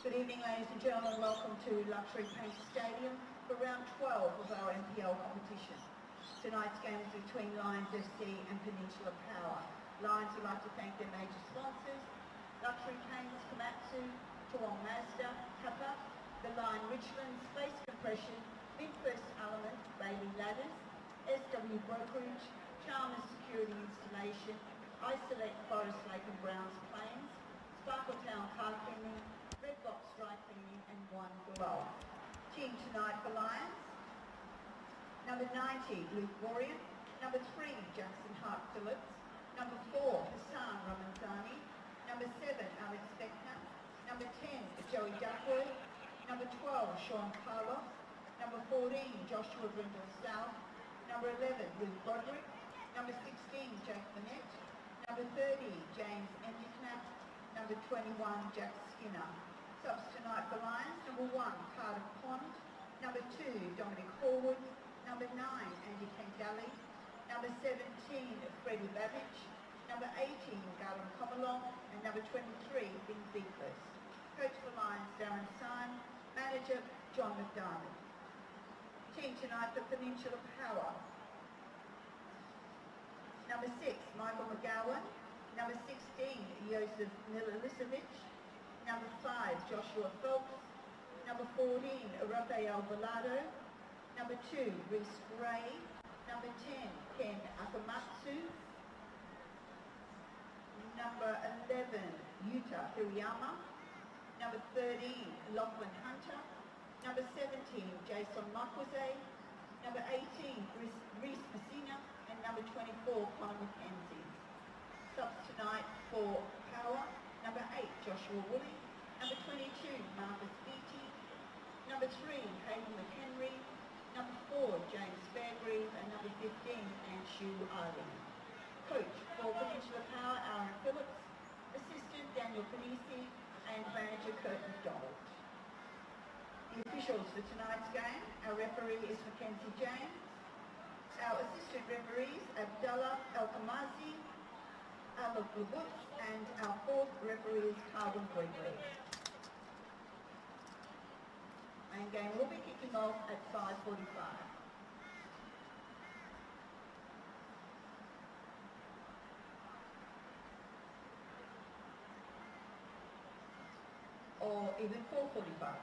Good evening, ladies and gentlemen. Welcome to Luxury Paint Stadium for round 12 of our NPL competition. Tonight's game is between Lions FC and Peninsula Power. Lions would like to thank their major sponsors: Luxury Paints, Komatsu, Toowong Mazda, Kappa, The Line Richland, Space Compression, Midfirst Element, Bailey Ladders, SW Brokerage, Chalmers Security Installation, Isolate Forest Lake and Browns Plains, Sparkletown Car Cleaning, Red Box Dry Cleaning and One Glow. Team tonight for Lions: number 90, Luke Warrior; number 3, Jackson Hart Phillips; number 4, Hassan Ramanzani; number 7, Alex Beckner; number 10, Joey Duckworth; number 12, Sean Carlos; number 14, Joshua Brindle South; number 11, Luke Broderick; number 16, Jake Burnett; number 30, James Endicott; number 21, Jack Skinner. Subs tonight for Lions: number 1, Carter Pond; number 2, Dominic Horwood; number 9, Andy Kangally; number 17, Freddie Babbage; number 18, Galen Comalong; and number 23, Vin Beakless. Coach for Lions, Darren Syme; manager, John McDermott. Team tonight for Peninsula Power: number 6, Michael McGowan; number 16, Joseph Milicevic; number 5, Joshua Phelps; number 14, Rafael Velado; number 2, Reese Gray; number 10, Ken Akamatsu; number 11, Yuta Hirayama; number 13, Lachlan Hunter; number 17, Jason Makwase; number 18, Reese Messina; and number 24, Conor McKenzie. Subs tonight for Power: number 8, Joshua Woolley; number 22, Marcus Beattie; number 3, Hayden McHenry; number 4, James Fairgrieve; and number 15, Anshu Ali. Coach for Peninsula Power, Aaron Phillips; assistant, Daniel Panisi; and manager, Kurt McDonald. The officials for tonight's game: our referee is Mackenzie James; our assistant referees, Abdullah El-Kamazi, Alok Lubutz, and our fourth referee is Carlton Gregory. Main game will be kicking off at 5:45. Or even 4:45.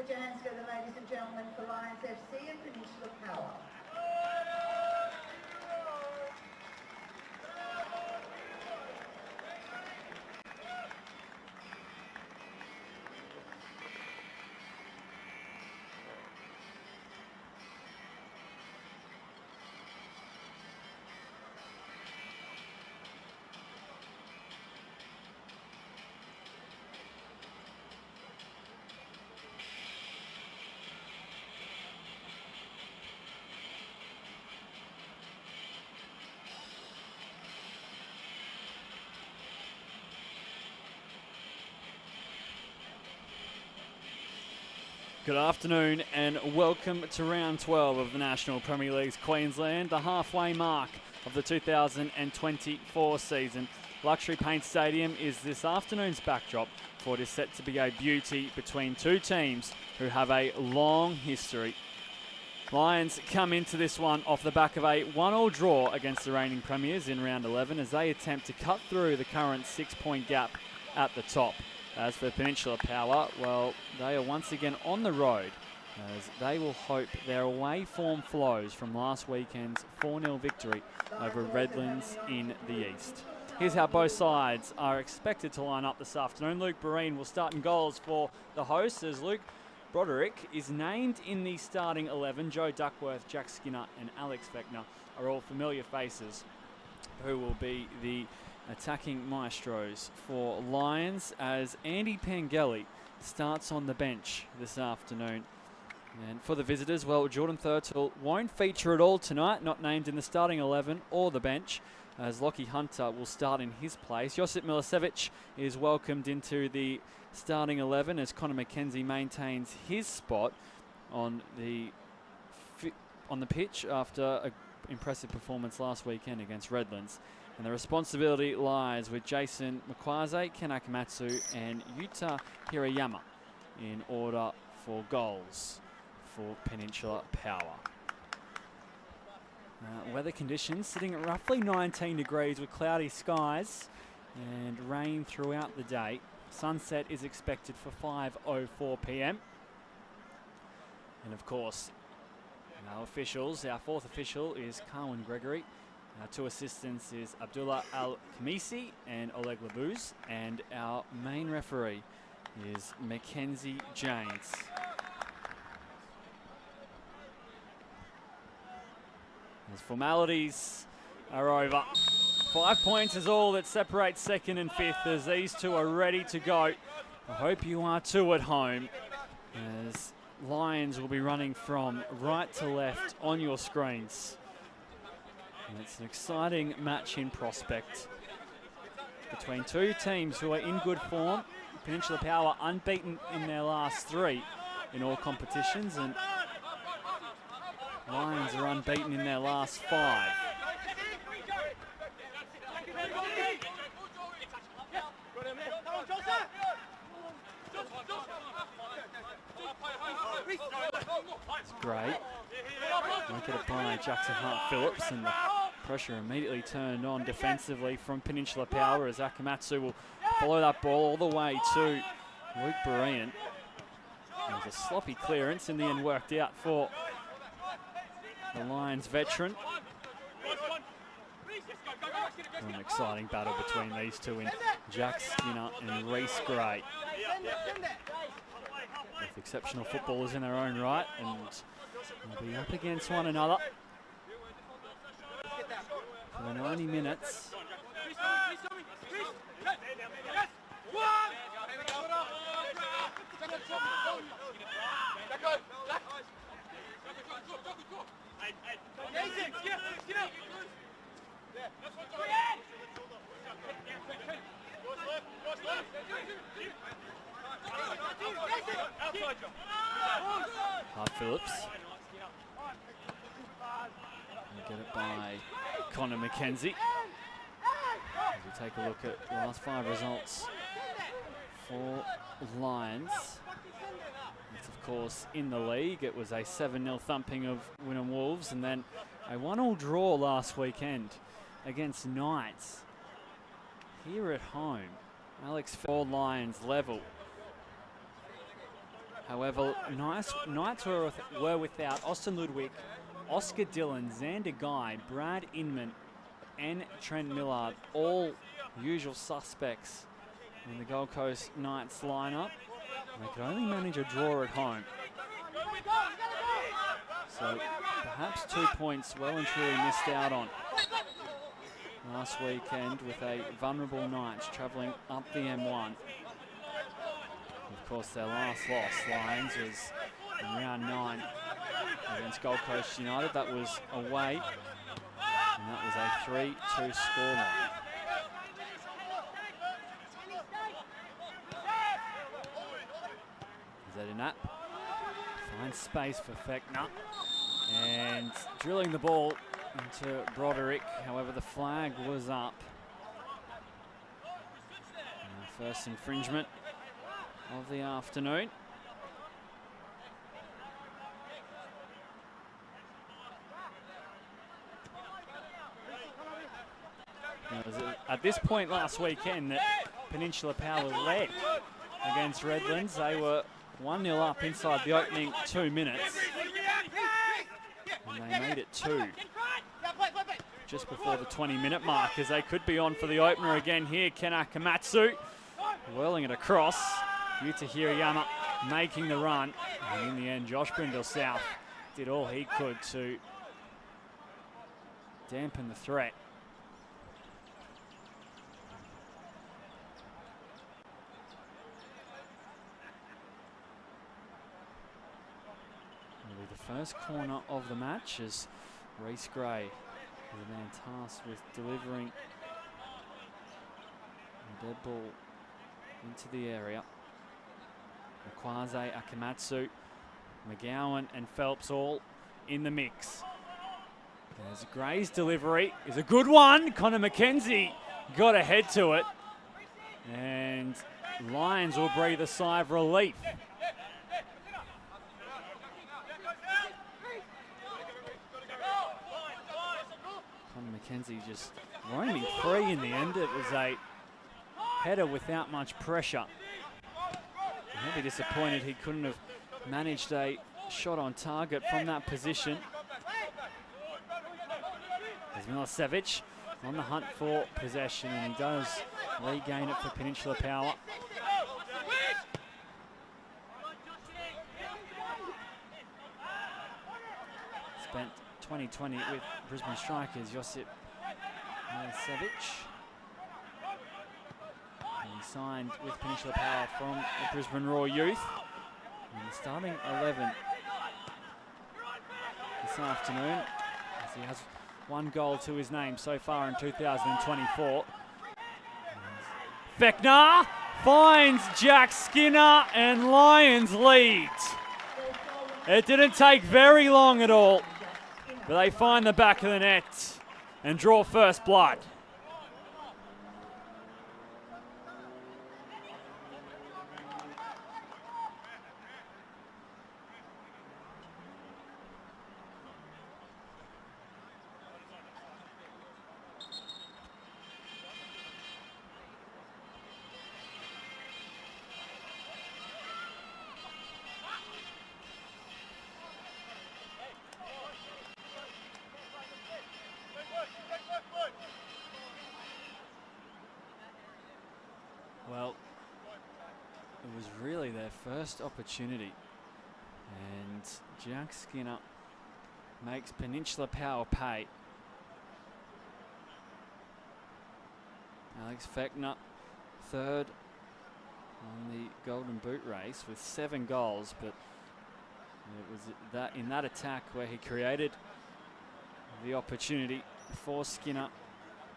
put your hands together, ladies and gentlemen, for Lions FC and Peninsula Power. Good afternoon and welcome to round 12 of the National Premier League's Queensland, the halfway mark of the 2024 season. Luxury Paint Stadium is this afternoon's backdrop for what is set to be a beauty between two teams who have a long history. Lions come into this one off the back of a 1-1 draw against the reigning premiers in round 11 as they attempt to cut through the current 6-point gap at the top. As for Peninsula Power, well, they are once again on the road as they will hope their away form flows from last weekend's 4-0 victory over Redlands in the East. Here's how both sides are expected to line up this afternoon. Luke Breen will start in goals for the hosts as Luke Broderick is named in the starting 11. Joe Duckworth, Jack Skinner and Alex Vector are all familiar faces who will be the attacking maestros for Lions as Andy Pangeli starts on the bench this afternoon. And for the visitors, well, Jordan Thurtle won't feature at all tonight, not named in the starting 11 or the bench, as Lockie Hunter will start in his place. Josip Milicevic is welcomed into the starting 11 as Connor McKenzie maintains his spot on the pitch after an impressive performance last weekend against Redlands. And the responsibility lies with Jason Makwaze, Ken Akamatsu and Yuta Hirayama in order for goals for Peninsula Power. Weather conditions sitting at roughly 19 degrees with cloudy skies and rain throughout the day. Sunset is expected for 5:04 p.m. And of course, our officials, our fourth official is Carwin Gregory. Our two assistants is Abdullah Al-Khamisi and Oleg Labuz, and our main referee is Mackenzie James. As formalities are over, 5 points is all that separates second and fifth as these two are ready to go. I hope you are too at home as Lions will be running from right to left on your screens. And it's an exciting match in prospect between two teams who are in good form. Peninsula Power unbeaten in their last three in all competitions, and Lions are unbeaten in their last 5. It's great. Look at it by Jackson Hart-Phillips, and the pressure immediately turned on defensively from Peninsula Power as Akamatsu will follow that ball all the way to Luke Berean. There's a sloppy clearance, in the end worked out for the Lions veteran. An exciting battle between these two in Jack Skinner and Reese Gray. Both exceptional footballers in their own right, and they'll be up against one another for 90 minutes. Hart-Phillips. Get it by Connor McKenzie. As we take a look at the last 5 results for Lions. It's of course in the league. It was a 7-0 thumping of Wynnum Wolves, and then a 1-1 draw last weekend against Knights. Here at home, Alex for Lions level. However, Knights were without Austin Ludwig, Oscar Dillon, Xander Guy, Brad Inman, and Trent Millard, all usual suspects in the Gold Coast Knights lineup. They could only manage a draw at home. So perhaps 2 points well and truly missed out on last weekend with a vulnerable Knights travelling up the M1. Of course, their last loss, Lions, was in round 9 against Gold Coast United. That was away, and that was a 3-2 scoreline. Zedinap finds space for Fechner and drilling the ball into Broderick. However, the flag was up. First infringement of the afternoon. Now, it was at this point last weekend that Peninsula Power led against Redlands. They were 1-0 up inside the opening 2 minutes. And they made it 2 just before the 20-minute mark, as they could be on for the opener again here. Ken Akamatsu whirling it across. Yuta Hirayama making the run. And in the end, Josh Brindle South did all he could to dampen the threat. It'll be the first corner of the match as Reese Gray is the man tasked with delivering the dead ball into the area. Makwaze, Akamatsu, McGowan and Phelps all in the mix. There's Gray's delivery, is a good one. Connor McKenzie got ahead to it. And Lions will breathe a sigh of relief. Connor McKenzie just roaming free in the end. It was a header without much pressure. He'll be disappointed he couldn't have managed a shot on target from that position. There's Milicevic on the hunt for possession, and he does regain it for Peninsula Power. Spent 2020 with Brisbane Strikers, Josip Milicevic. He signed with Peninsula Power from the Brisbane Raw Youth. And the starting 11 this afternoon, as he has 1 goal to his name so far in 2024. Fechner finds Jack Skinner and Lions lead. It didn't take very long at all, but they find the back of the net and draw first blood. Well, it was really their first opportunity, and Jack Skinner makes Peninsula Power pay. Alex Fechner, third on the Golden Boot race with 7 goals, but it was in that attack where he created the opportunity for Skinner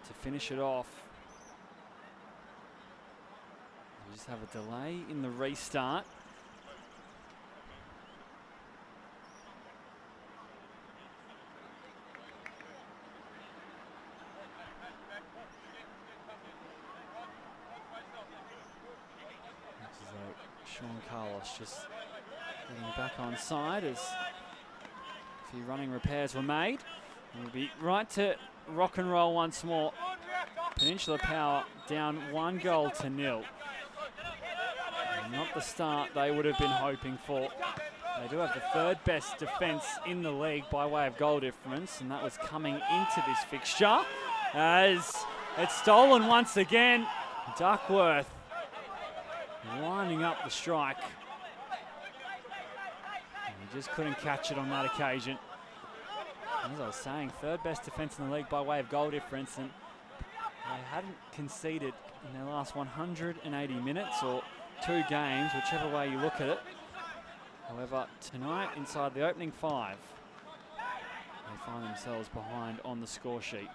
to finish it off. We just have a delay in the restart. Sean Carlos just getting back on side as a few running repairs were made. We'll be right to rock and roll once more. Peninsula Power down 1 goal to 0. Not the start they would have been hoping for. They do have the third best defence in the league by way of goal difference, and that was coming into this fixture as it's stolen once again. Duckworth lining up the strike. And he just couldn't catch it on that occasion. As I was saying, third best defence in the league by way of goal difference, and they hadn't conceded in their last 180 minutes or 2 games, whichever way you look at it. However, tonight, inside the opening 5, they find themselves behind on the score sheet.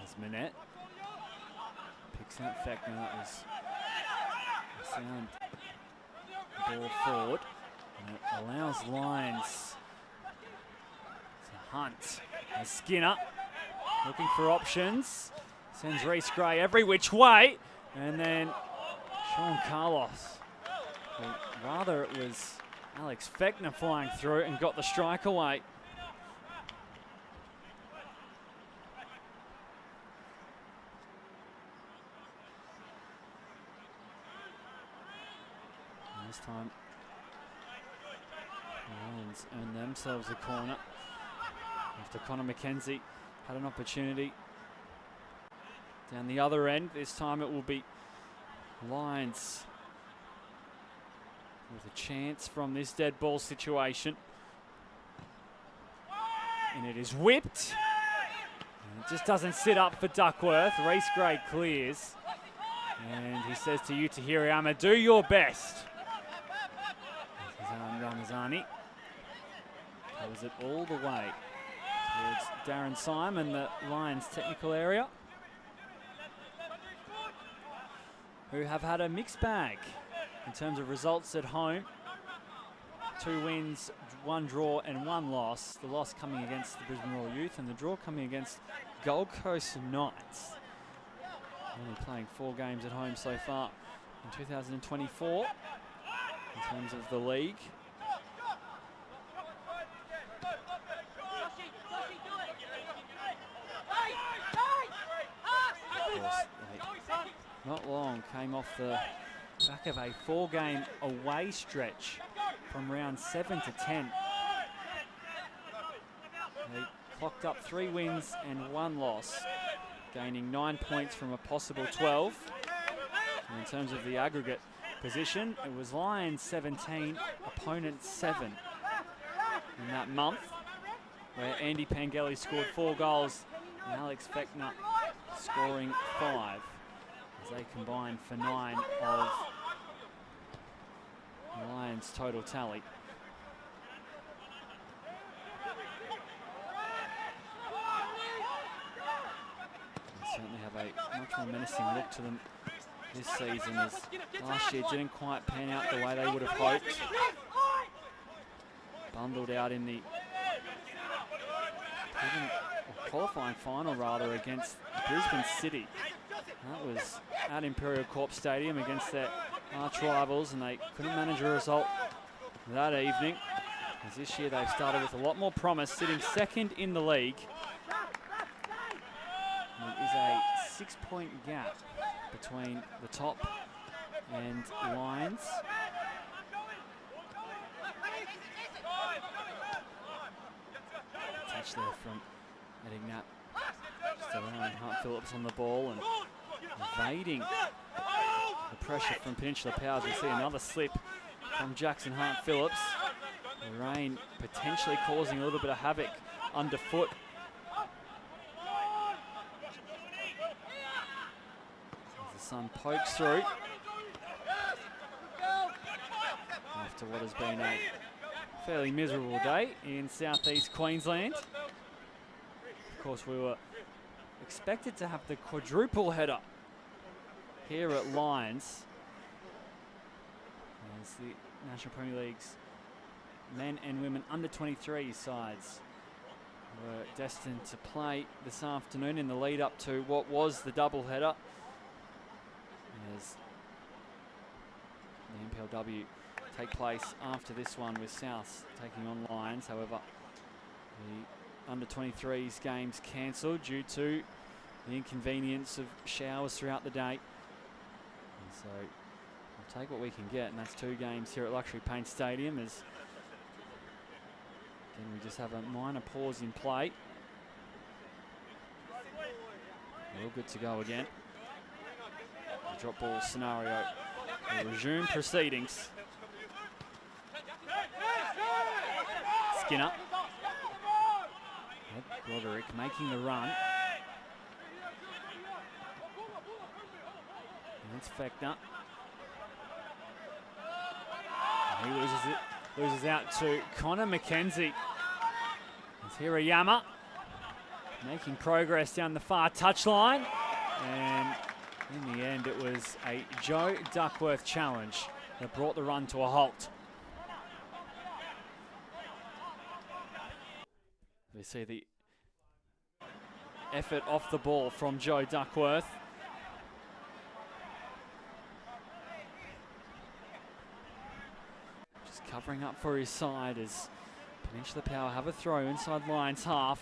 As Minette picks out Feckner, that was a sound ball forward. And it allows Lions to hunt. As Skinner looking for options. Sends Reese Gray every which way. And then Sean Carlos. Well, rather it was Alex Feckner flying through and got the strike away. And this time Lions earn themselves a corner after Connor McKenzie had an opportunity down the other end. This time it will be Lions with a chance from this dead ball situation. And it is whipped. And it just doesn't sit up for Duckworth. Reese Gray clears. And he says to Yuta Hirayama, do your best. Ramazani covers it all the way towards Darren Simon, the Lions technical area, who have had a mixed bag in terms of results at home. 2 wins, 1 draw and 1 loss. The loss coming against the Brisbane Royal Youth and the draw coming against Gold Coast Knights. Only playing 4 games at home so far in 2024 in terms of the league. Not long came off the back of a 4-game away stretch from round 7 to 10. They clocked up 3 wins and 1 loss, gaining 9 points from a possible 12. And in terms of the aggregate position, it was Lions 17, opponents 7 in that month, where Andy Pangeli scored 4 goals and Alex Feckner scoring 5. As they combine for 9 of the Lions' total tally. They certainly have a much more menacing look to them this season, as last year didn't quite pan out the way they would have hoped. Bundled out in the qualifying final rather against Brisbane City. That was at Imperial Corp Stadium against their arch rivals, and they couldn't manage a result that evening. As this year they've started with a lot more promise, sitting 2nd in the league. There is a 6-point gap between the top and Lions. Touch there from Eddie Knapp. Just around Hart Phillips on the ball and evading the pressure from Peninsula Powers. We see another slip from Jackson Hart Phillips. The rain potentially causing a little bit of havoc underfoot. As the sun pokes through after what has been a fairly miserable day in southeast Queensland. Of course, we were expected to have the quadruple header here at Lions, as the National Premier League's men and women under 23 sides were destined to play this afternoon in the lead up to what was the double header, as the NPLW take place after this one, with South taking on Lions. However, the under 23s games cancelled due to the inconvenience of showers throughout the day. And so we'll take what we can get, and that's 2 games here at Luxury Paint Stadium. As again, we just have a minor pause in play. We're all good to go again. The drop ball scenario will resume proceedings. Skinner. Broderick making the run. And it's Fechner. He loses out to Connor McKenzie. It's Hirayama making progress down the far touchline. And in the end, it was a Joe Duckworth challenge that brought the run to a halt. We see the effort off the ball from Joe Duckworth. Just covering up for his side as Peninsula Power have a throw inside Lions half.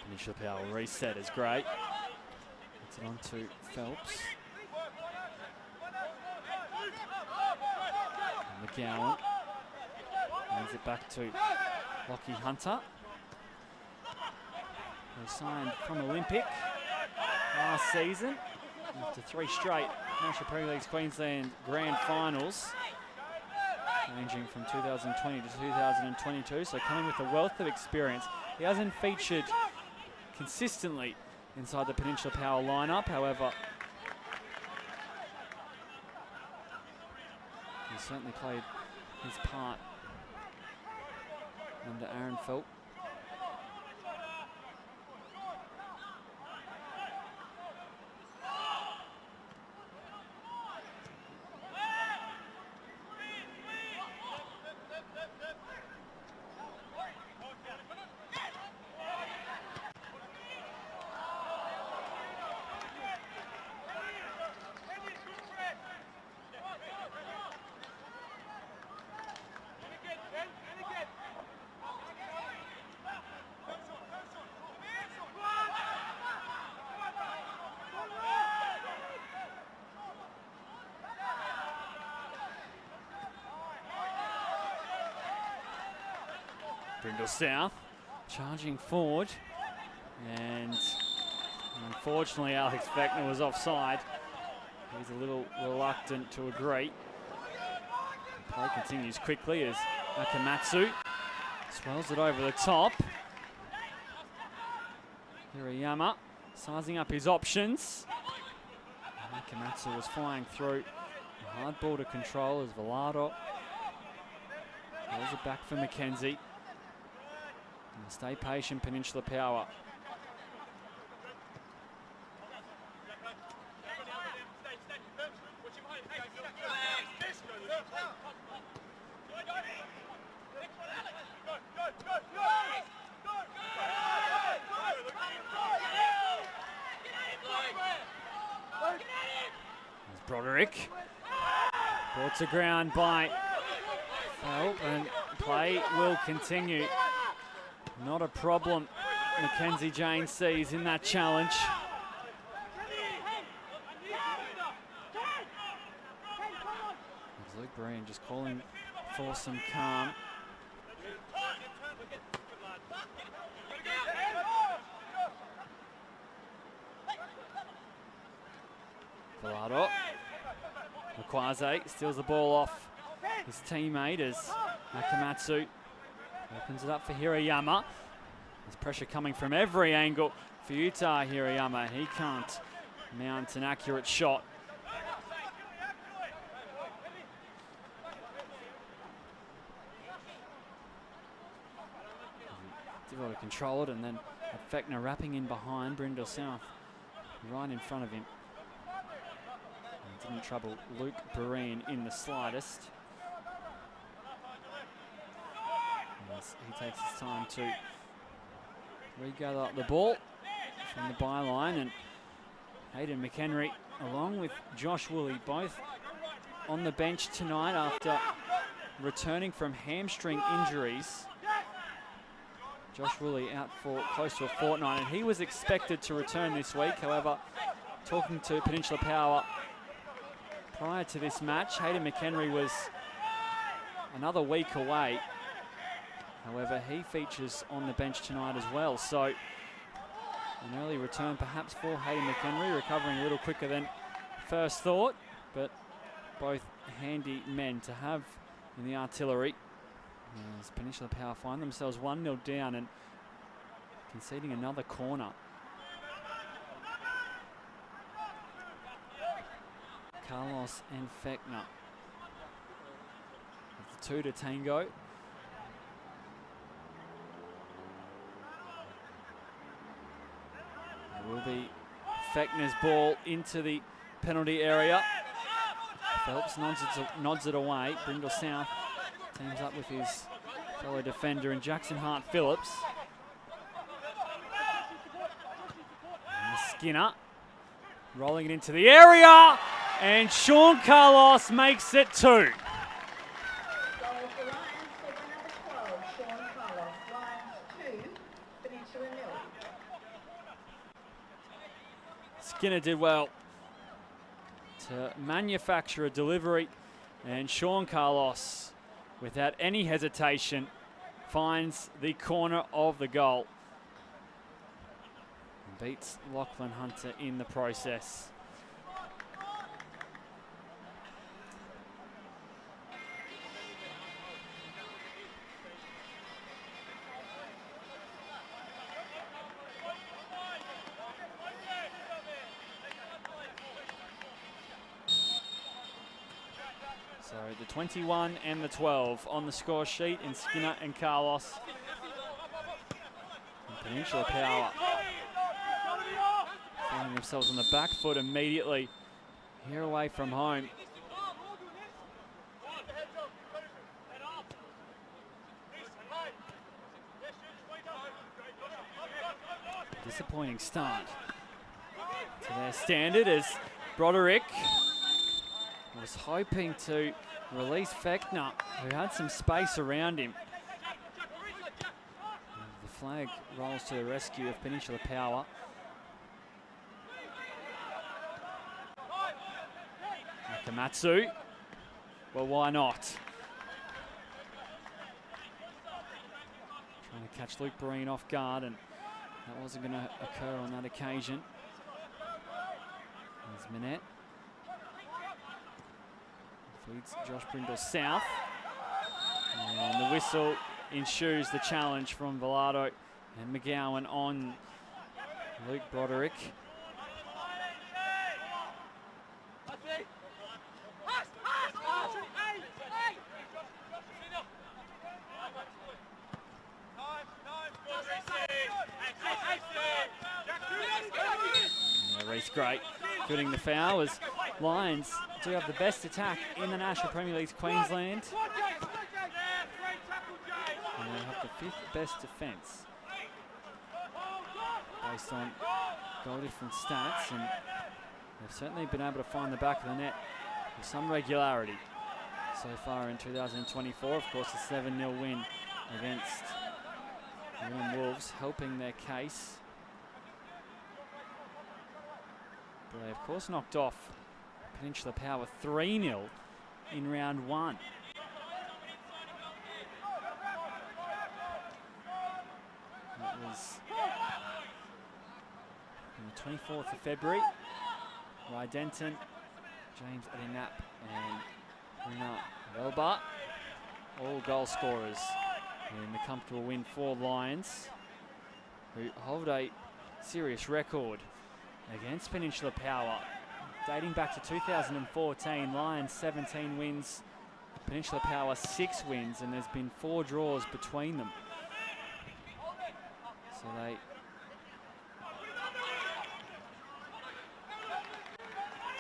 Peninsula Power reset is great. Gets it on to Phelps. And McGowan hands it back to Lockie Hunter. He signed from Olympic last season after 3 straight National Premier League's Queensland Grand Finals, ranging from 2020 to 2022, so coming with a wealth of experience. He hasn't featured consistently inside the Peninsula Power lineup, however, he certainly played his part under Aaron Felt. Brindle South charging forward, and unfortunately Alex Fechner was offside. He's a little reluctant to agree. The play continues quickly as Akamatsu swells it over the top. Hirayama sizing up his options. Akamatsu was flying through. A hard ball to control as Velado rolls it back for McKenzie. And stay patient, Peninsula Power. There's Broderick. Brought to ground by Felt, and play will continue. Not a problem Mackenzie Jane sees in that challenge. Luke Breen just calling for some calm. Velado. Makwaze steals the ball off his teammate as Akamatsu opens it up for Hirayama. There's pressure coming from every angle for Utah Hirayama. He can't mount an accurate shot. Difficult to control it, and then Fechner wrapping in behind Brindle South, right in front of him. And didn't trouble Luke Breen in the slightest. as he takes his time to regather the ball from the byline. And Hayden McHenry, along with Josh Woolley, both on the bench tonight after returning from hamstring injuries. Josh Woolley out for close to a fortnight, and he was expected to return this week. However, talking to Peninsula Power prior to this match, Hayden McHenry was another week away. However, he features on the bench tonight as well. So an early return perhaps for Hayden McHenry, recovering a little quicker than first thought, but both handy men to have in the artillery. As Peninsula Power find themselves 1-0 down and conceding another corner. Carlos and Fechner. With the 2 to tango. It will be Fechner's ball into the penalty area. Phelps nods it away. Brindle South teams up with his fellow defender and Jackson Hart-Phillips. And Skinner rolling it into the area, and Sean Carlos makes it 2. Goal for Lions for the number 12, Sean Carlos. Lions 2, Peninsula 0. Skinner did well to manufacture a delivery, and Sean Carlos, without any hesitation, finds the corner of the goal and beats Lachlan Hunter in the process. So the 21 and the 12 on the score sheet in Skinner and Carlos. And Peninsula Power finding themselves on the back foot immediately here away from home. Disappointing start to their standard as Broderick was hoping to release Fechner, who had some space around him. The flag rolls to the rescue of Peninsula Power. Nakamatsu. Well, why not? Trying to catch Luke Breen off guard, and that wasn't going to occur on that occasion. There's Minette. Feeds Josh Brindle South. And the whistle ensues the challenge from Velado and McGowan on Luke Broderick. Reece Great getting the foul as Lions do have the best attack in the National Premier League's Queensland. And they have the 5th best defence based on goal difference stats, and they've certainly been able to find the back of the net with some regularity so far in 2024. Of course, a 7-0 win against the Warren Wolves helping their case. But they, of course, knocked off Peninsula Power 3-0 in round 1. That was on the 24th of February. Ry Denton, James Adinap and Rina Velba, all goal scorers in the comfortable win for Lions, who hold a serious record against Peninsula Power. Dating back to 2014, Lions 17 wins, Peninsula Power 6 wins, and there's been 4 draws between them. So they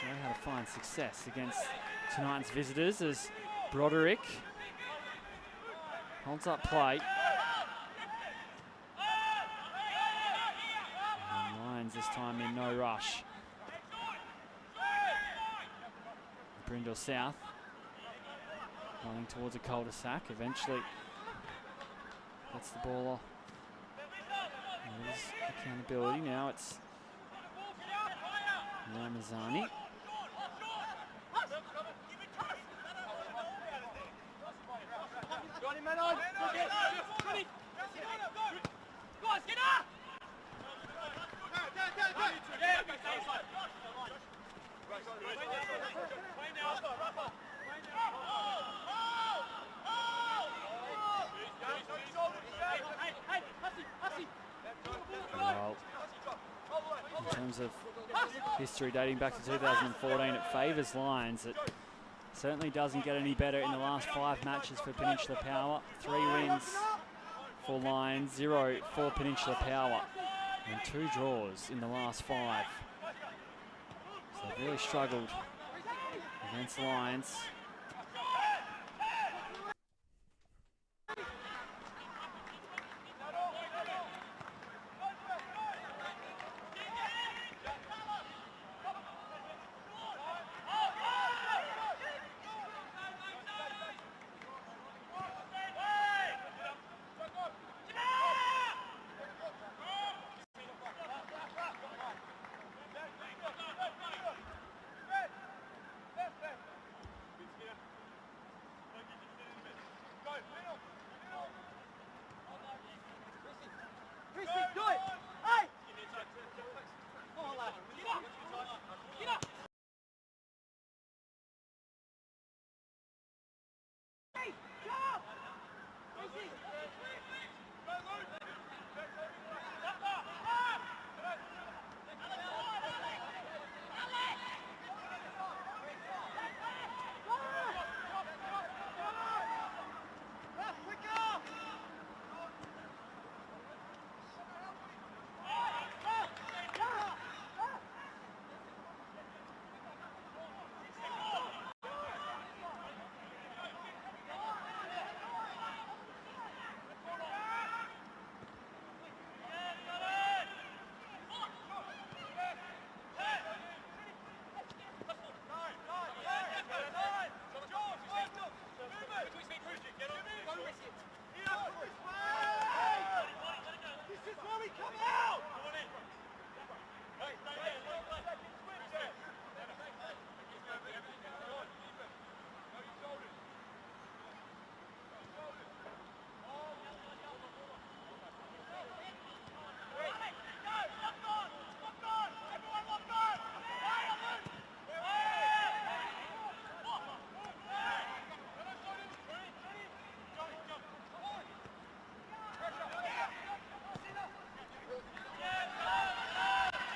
know how to find success against tonight's visitors as Broderick Holds up play. And Lions this time in no rush. Brindle South running towards a cul-de-sac. Eventually gets the ball off. There's accountability. Now it's Ramazani. Well, in terms of history dating back to 2014, it favours Lions. It certainly doesn't get any better in the last 5 matches for Peninsula Power. 3 wins for Lions, 0 for Peninsula Power, and 2 draws in the last 5. So they've really struggled against Lions.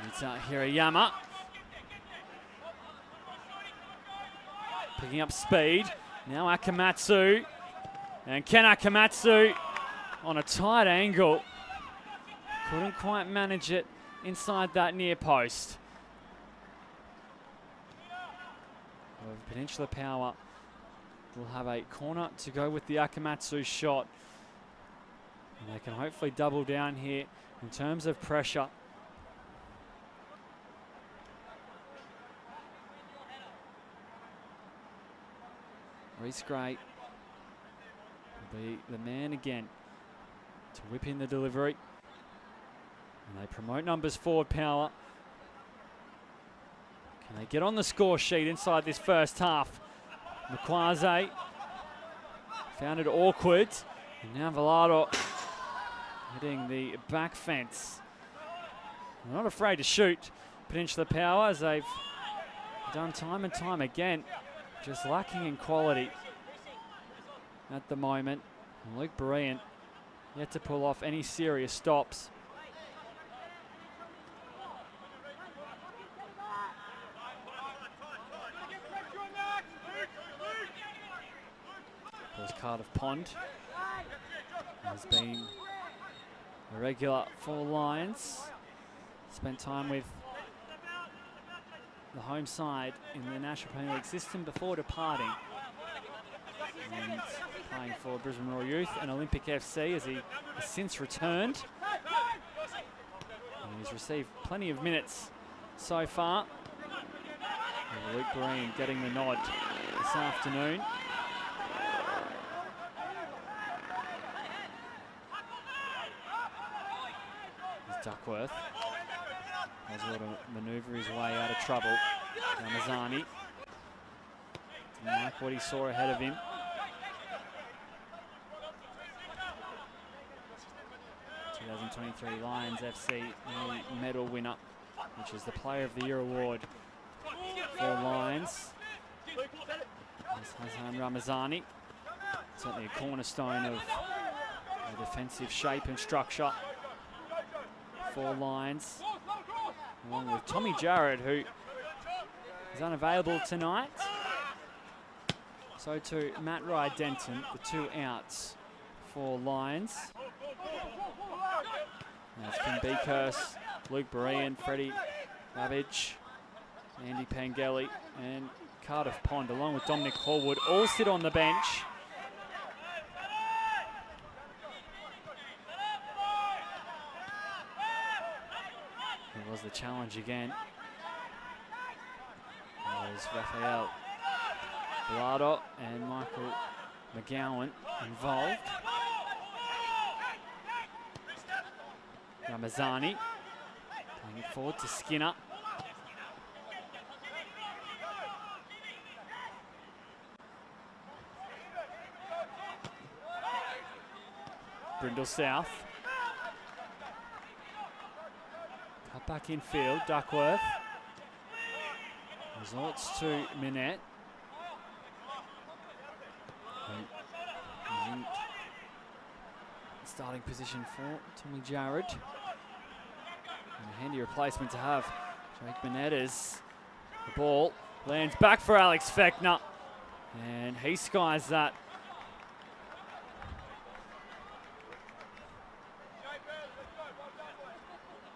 It's Hirayama. Picking up speed. Now Akamatsu. And Ken Akamatsu on a tight angle. Couldn't quite manage it inside that near post. Peninsula Power will have a corner to go with the Akamatsu shot. And they can hopefully double down here in terms of pressure. Reese Gray will be the man again to whip in the delivery. And they promote numbers forward, Power. Can they get on the score sheet inside this first half? Mkwaze found it awkward. And now Velado hitting the back fence. They're not afraid to shoot, Peninsula Power, as they've done time and time again. Just lacking in quality at the moment. And Luke Berean yet to pull off any serious stops. Of course, Cardiff Pond has been a regular for Lions. Spent time with the home side in the National Premier League system before departing. and playing for Brisbane Royal Youth and Olympic FC as he has since returned. And he's received plenty of minutes so far. And Luke Breen getting the nod this afternoon. Here's Duckworth. Oswald to manoeuvre his way out of trouble. Ramazani. Didn't like what he saw ahead of him. '23 Lions FC medal winner, which is the Player of the Year award for Lions. There's Hassan Ramazani, certainly a cornerstone of the defensive shape and structure for Lions, along with Tommy Jarrett, who is unavailable tonight. So too Matt Rye-Denton, the two outs for Lions. That's Finn Beekhurst, Luke Berean, Freddie Babbage, Andy Pangeli and Cardiff Pond, along with Dominic Horwood, all sit on the bench. It was the challenge again. There's Raphael Bilardo and Michael McGowan involved. Ramazani playing it forward to Skinner. Brindle South. Cut back in field, Duckworth. Resorts to Minette. He's in starting position for Tommy Jarrett. And a handy replacement to have. Jake Minette as the ball lands back for Alex Fechner. And he skies that.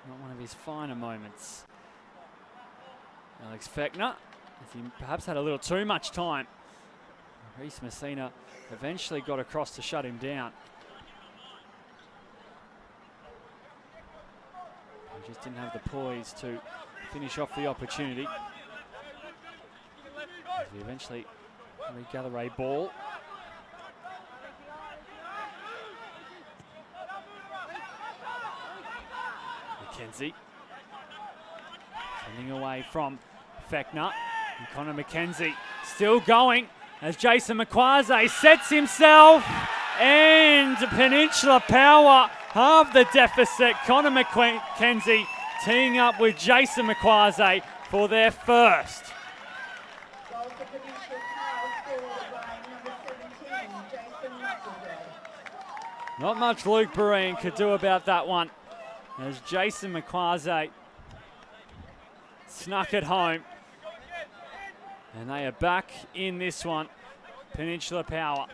Not one of his finer moments. Alex Fechner, as he perhaps had a little too much time. Reece Messina eventually got across to shut him down. He just didn't have the poise to finish off the opportunity. As we eventually regather a ball. McKenzie sending away from Fechner. And Connor McKenzie still going as Jason McQuarrie sets himself, and Peninsula Power halve the deficit. Connor McKenzie teeing up with Jason McQuarrie for their first. Goal for Peninsula Power scored by number 17, Jason McQuarrie. Not much Luke Berean could do about that one, as Jason McQuarrie snuck it home. And they are back in this one, Peninsula Power.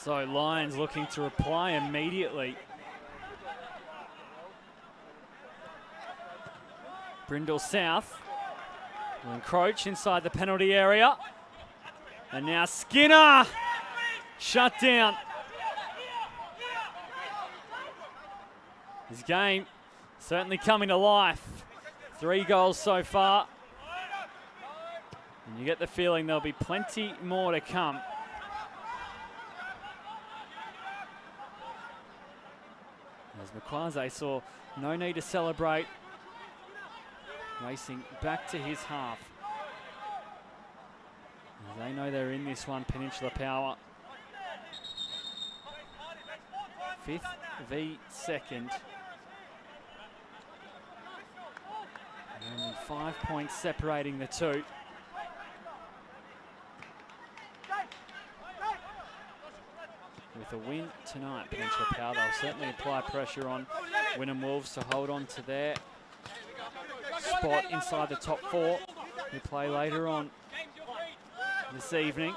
So Lions looking to reply immediately. Brindle South will encroach inside the penalty area. And now Skinner shut down. His game certainly coming to life. 3 goals so far. And you get the feeling there'll be plenty more to come. As McQuarrie saw no need to celebrate, racing back to his half. As they know they're in this one, Peninsula Power. 5th v 2nd. Only 5 points separating the two. with a win tonight, Peninsula Power, they'll certainly apply pressure on Wynnum Wolves to hold on to their spot inside the top 4. Who play later on this evening.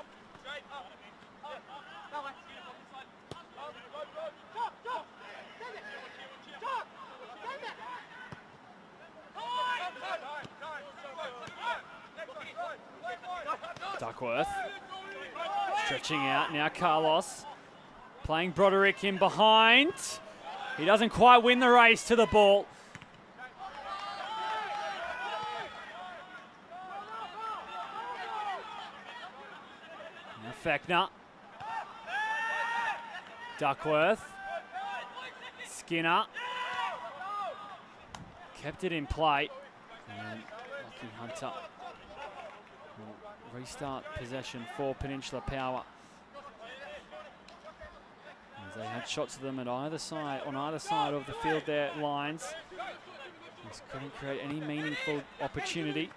Duckworth stretching out now. Carlos playing Broderick in behind. He doesn't quite win the race to the ball. Now Fechner. Duckworth. Skinner. Kept it in play. And Lockie Hunter will restart possession for Peninsula Power. As they had shots of them at either side, on either side of the field there, lines. Just couldn't create any meaningful opportunity.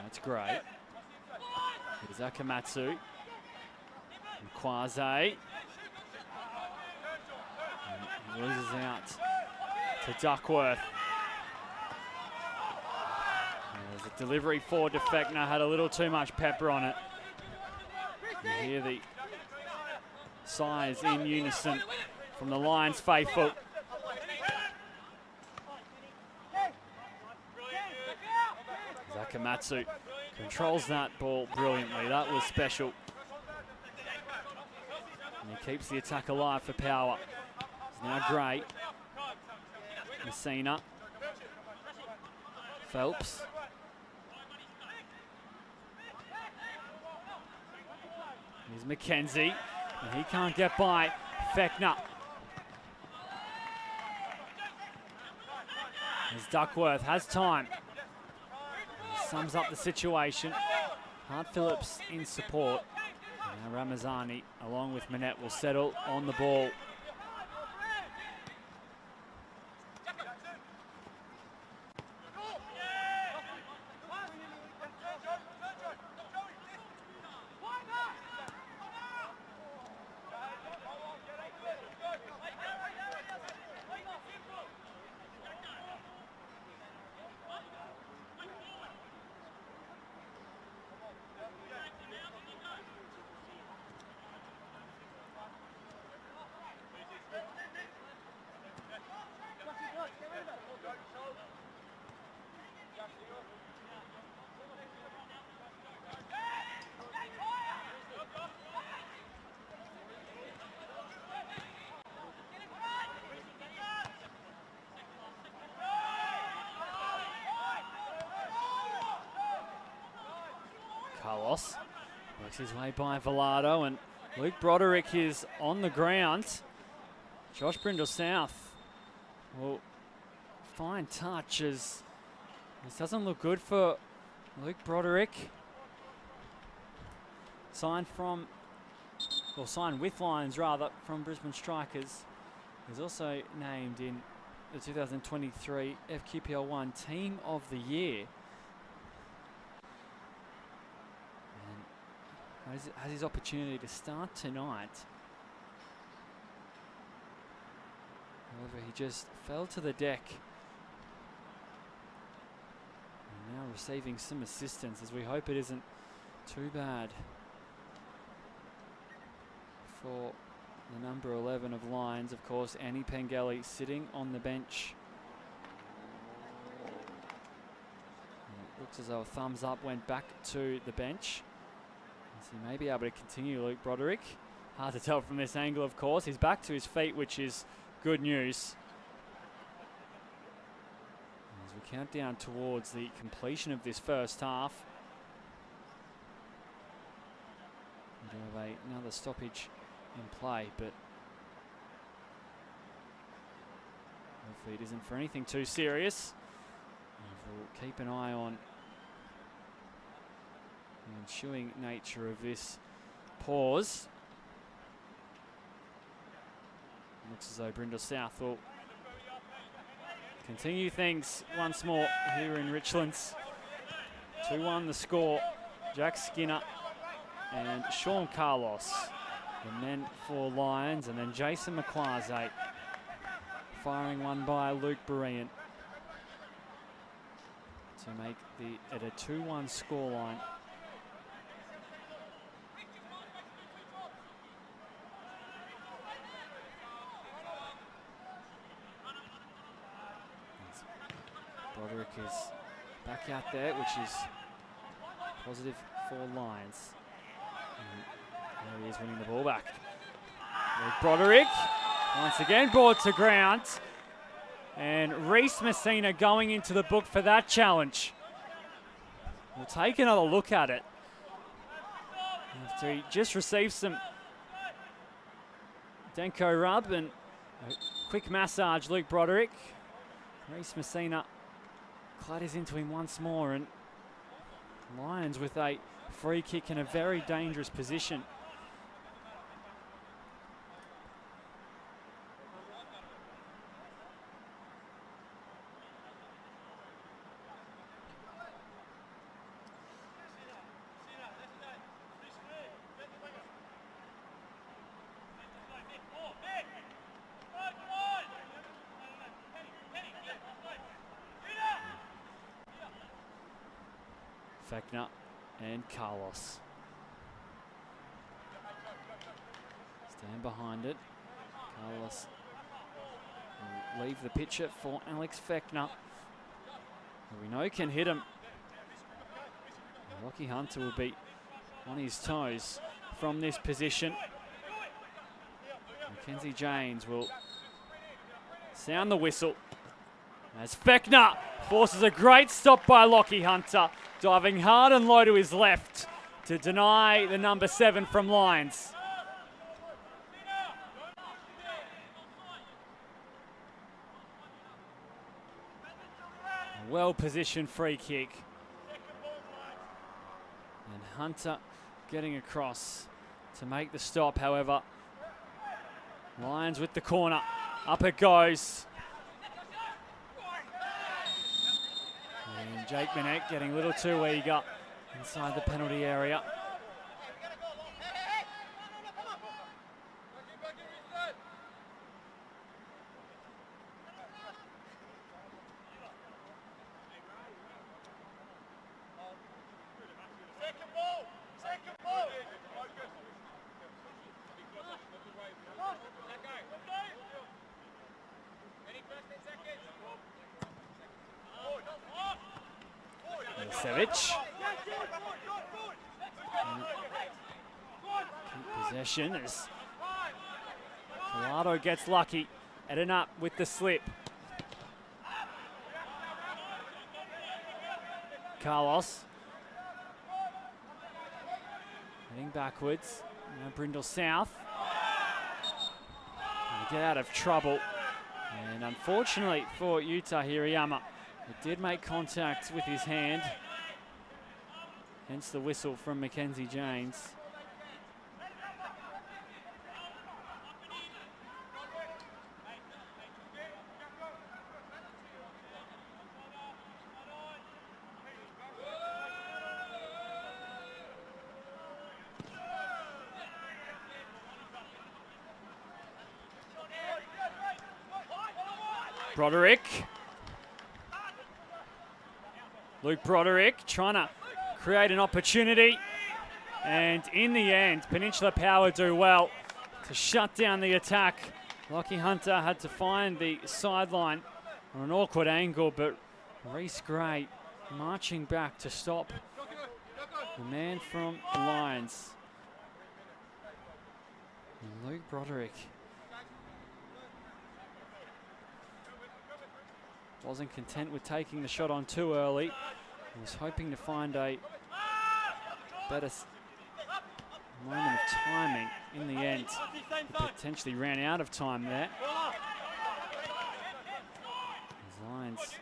That's great. Here's Akamatsu. And Quasi. And he loses out to Duckworth. There's a delivery for Defectner, had a little too much pepper on it. You hear the sighs in unison from the Lions faithful. Akamatsu controls that ball brilliantly. That was special. And he keeps the attack alive for Power. It's now Gray. Messina. Phelps. Here's McKenzie. And he can't get by Fechner. As Duckworth has time. Sums up the situation. Hart Phillips in support. And now Ramazani, along with Manette, will settle on the ball. Carlos works his way by Velado, and Luke Broderick is on the ground. Josh Brindle South will fine touch as this doesn't look good for Luke Broderick. Signed with Lions rather, from Brisbane Strikers. He's also named in the 2023 FQPL1 Team of the Year. Has his opportunity to start tonight. However, he just fell to the deck. And now receiving some assistance, as we hope it isn't too bad for the number 11 of Lions. Of course, Annie Pengelly sitting on the bench. And it looks as though a thumbs up went back to the bench. So he may be able to continue, Luke Broderick. Hard to tell from this angle, of course. He's back to his feet, which is good news. As we count down towards the completion of this first half. We do have another stoppage in play, but Feet isn't for anything too serious. And we'll keep an eye on the ensuing nature of this pause. Looks as though Brindle South will continue things once more here in Richlands. 2-1 the score. Jack Skinner and Sean Carlos, the men for Lions, and then Jason McQuarze firing one by Luke Berean to make it a 2-1 scoreline. Broderick is back out there, which is positive for Lions. And there he is winning the ball back. Luke Broderick, once again brought to ground. And Reece Messina going into the book for that challenge. We'll take another look at it. After he just received some Denko rub and a quick massage, Luke Broderick. Reece Messina clatters into him once more, and Lions with a free kick in a very dangerous position. Fechner and Carlos. Stand behind it. Carlos will leave the picture for Alex Fechner, who we know can hit him. Lockie Hunter will be on his toes from this position. Mackenzie James will sound the whistle as Fechner forces a great stop by Lockie Hunter, diving hard and low to his left to deny the number 7 from Lions. A well-positioned free kick. And Hunter getting across to make the stop, however. Lions with the corner. Up it goes. And Jake Bennett getting a little too eager inside the penalty area. Savage. Keep possession as Collado gets lucky. Eden up with the slip. Carlos. Heading backwards. Now Brindle South. And get out of trouble. And unfortunately for Yuta Hirayama, it did make contact with his hand. Hence the whistle from Mackenzie James. Broderick. Luke Broderick trying to create an opportunity, and in the end Peninsula Power do well to shut down the attack. Lockie Hunter had to find the sideline on an awkward angle, but Reece Gray marching back to stop the man from Lions. And Luke Broderick wasn't content with taking the shot on too early. He was hoping to find a better moment of timing. In the end, he potentially ran out of time there. Lions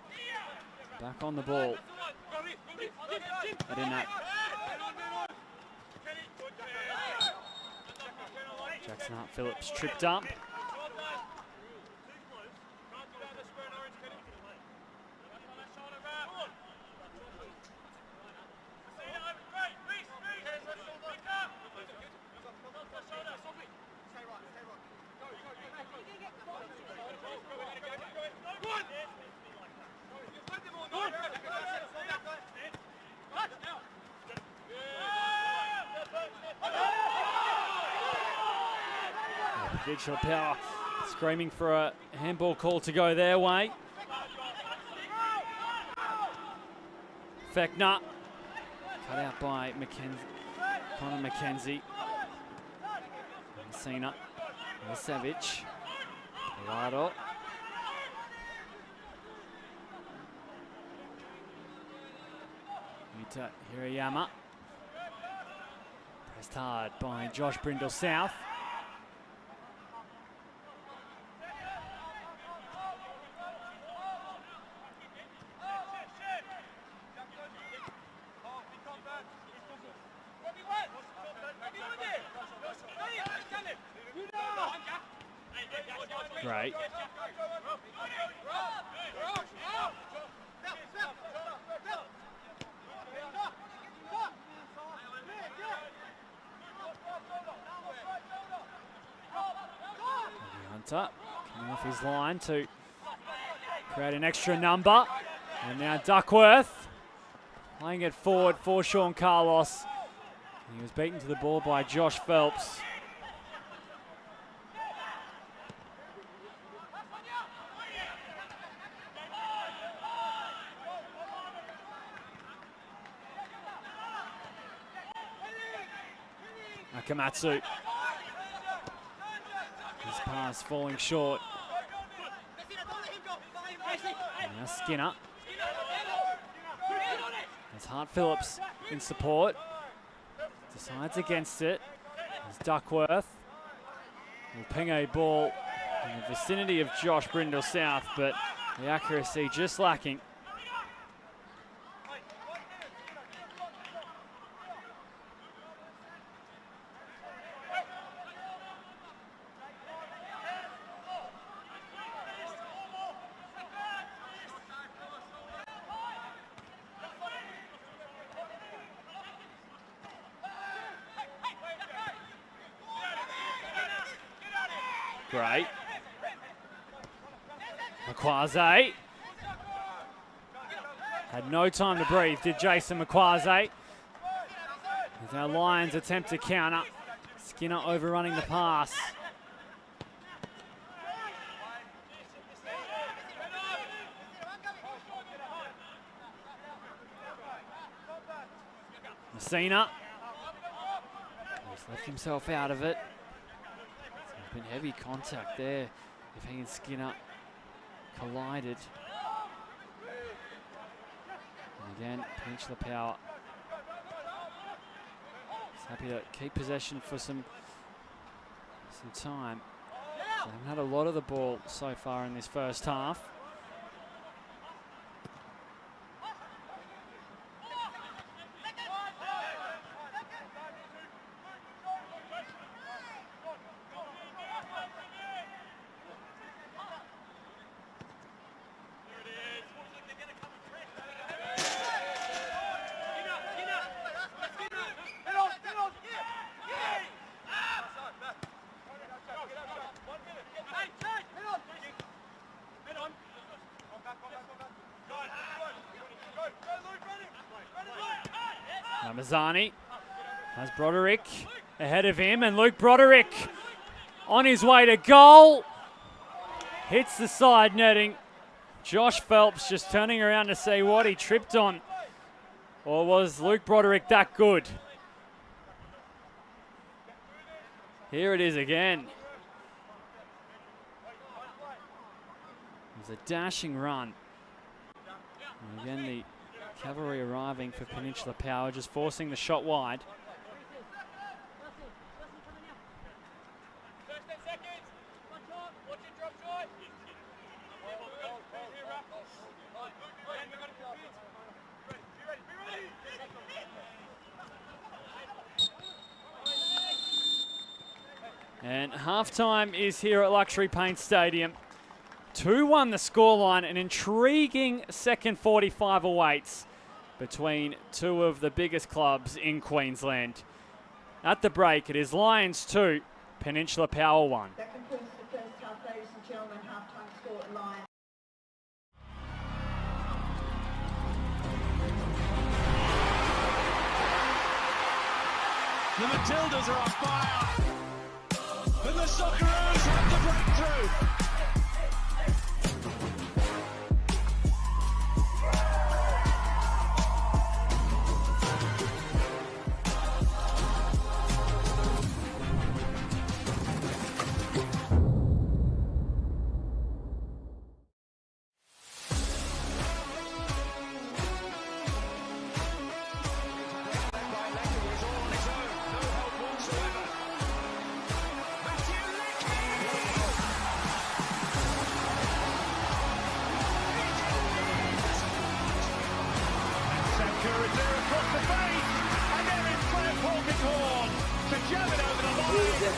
back on the ball. But in that, Jackson Hart Phillips tripped up. Peninsula Power screaming for a handball call to go their way. Fechner cut out by Connor McKenzie. Messina, Savage, Pilado. Yuta Hirayama. Pressed hard by Josh Brindle South. Great. Hunter coming off his line to create an extra number. And now Duckworth playing it forward for Sean Carlos. He was beaten to the ball by Josh Phelps. Akamatsu. His pass falling short. Now Skinner. There's Hart Phillips in support. Decides against it. There's Duckworth. Will ping a ball in the vicinity of Josh Brindle South, but the accuracy just lacking. Great. Makwaze. Had no time to breathe, did Jason Makwaze. As our Lions attempt to counter. Skinner overrunning the pass. Messina. He's left himself out of it. Been heavy contact there if he and Skinner collided. And again, Peninsula Power is happy to keep possession for some time. They haven't had a lot of the ball so far in this first half. Mazzani has Broderick ahead of him, and Luke Broderick on his way to goal. Hits the side netting. Josh Phelps just turning around to see what he tripped on. Or was Luke Broderick that good? Here it is again. It was a dashing run. And again, the cavalry arriving for Peninsula Power, just forcing the shot wide. And halftime is here at Luxury Paint Stadium. 2-1 the scoreline. An intriguing second 45 awaits between two of the biggest clubs in Queensland. At the break, it is Lions 2, Peninsula Power 1. That concludes the first half, ladies and gentlemen. Halftime score at Lions. The Matildas are on fire, and the Socceroos have the breakthrough.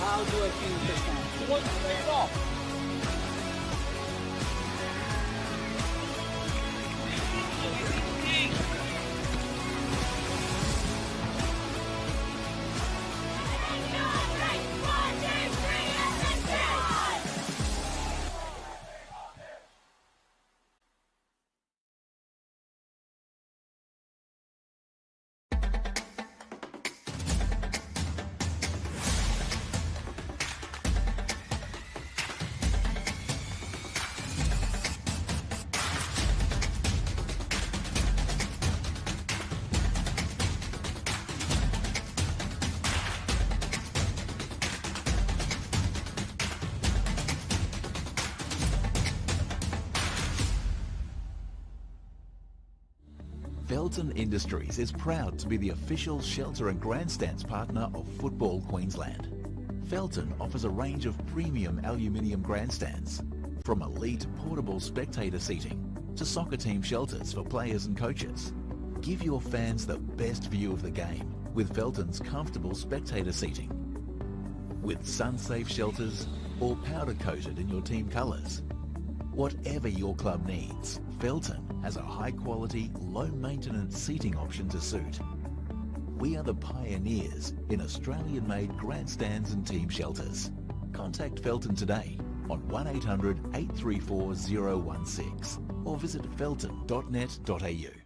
How do I feel this time? What's it off? Felton Industries is proud to be the official shelter and grandstands partner of Football Queensland. Felton offers a range of premium aluminium grandstands, from elite portable spectator seating to soccer team shelters for players and coaches. Give your fans the best view of the game with Felton's comfortable spectator seating. With sun-safe shelters or powder-coated in your team colours. Whatever your club needs, Felton has a high-quality, low-maintenance seating option to suit. We are the pioneers in Australian-made grandstands and team shelters. Contact Felton today on 1800 834 016 or visit felton.net.au.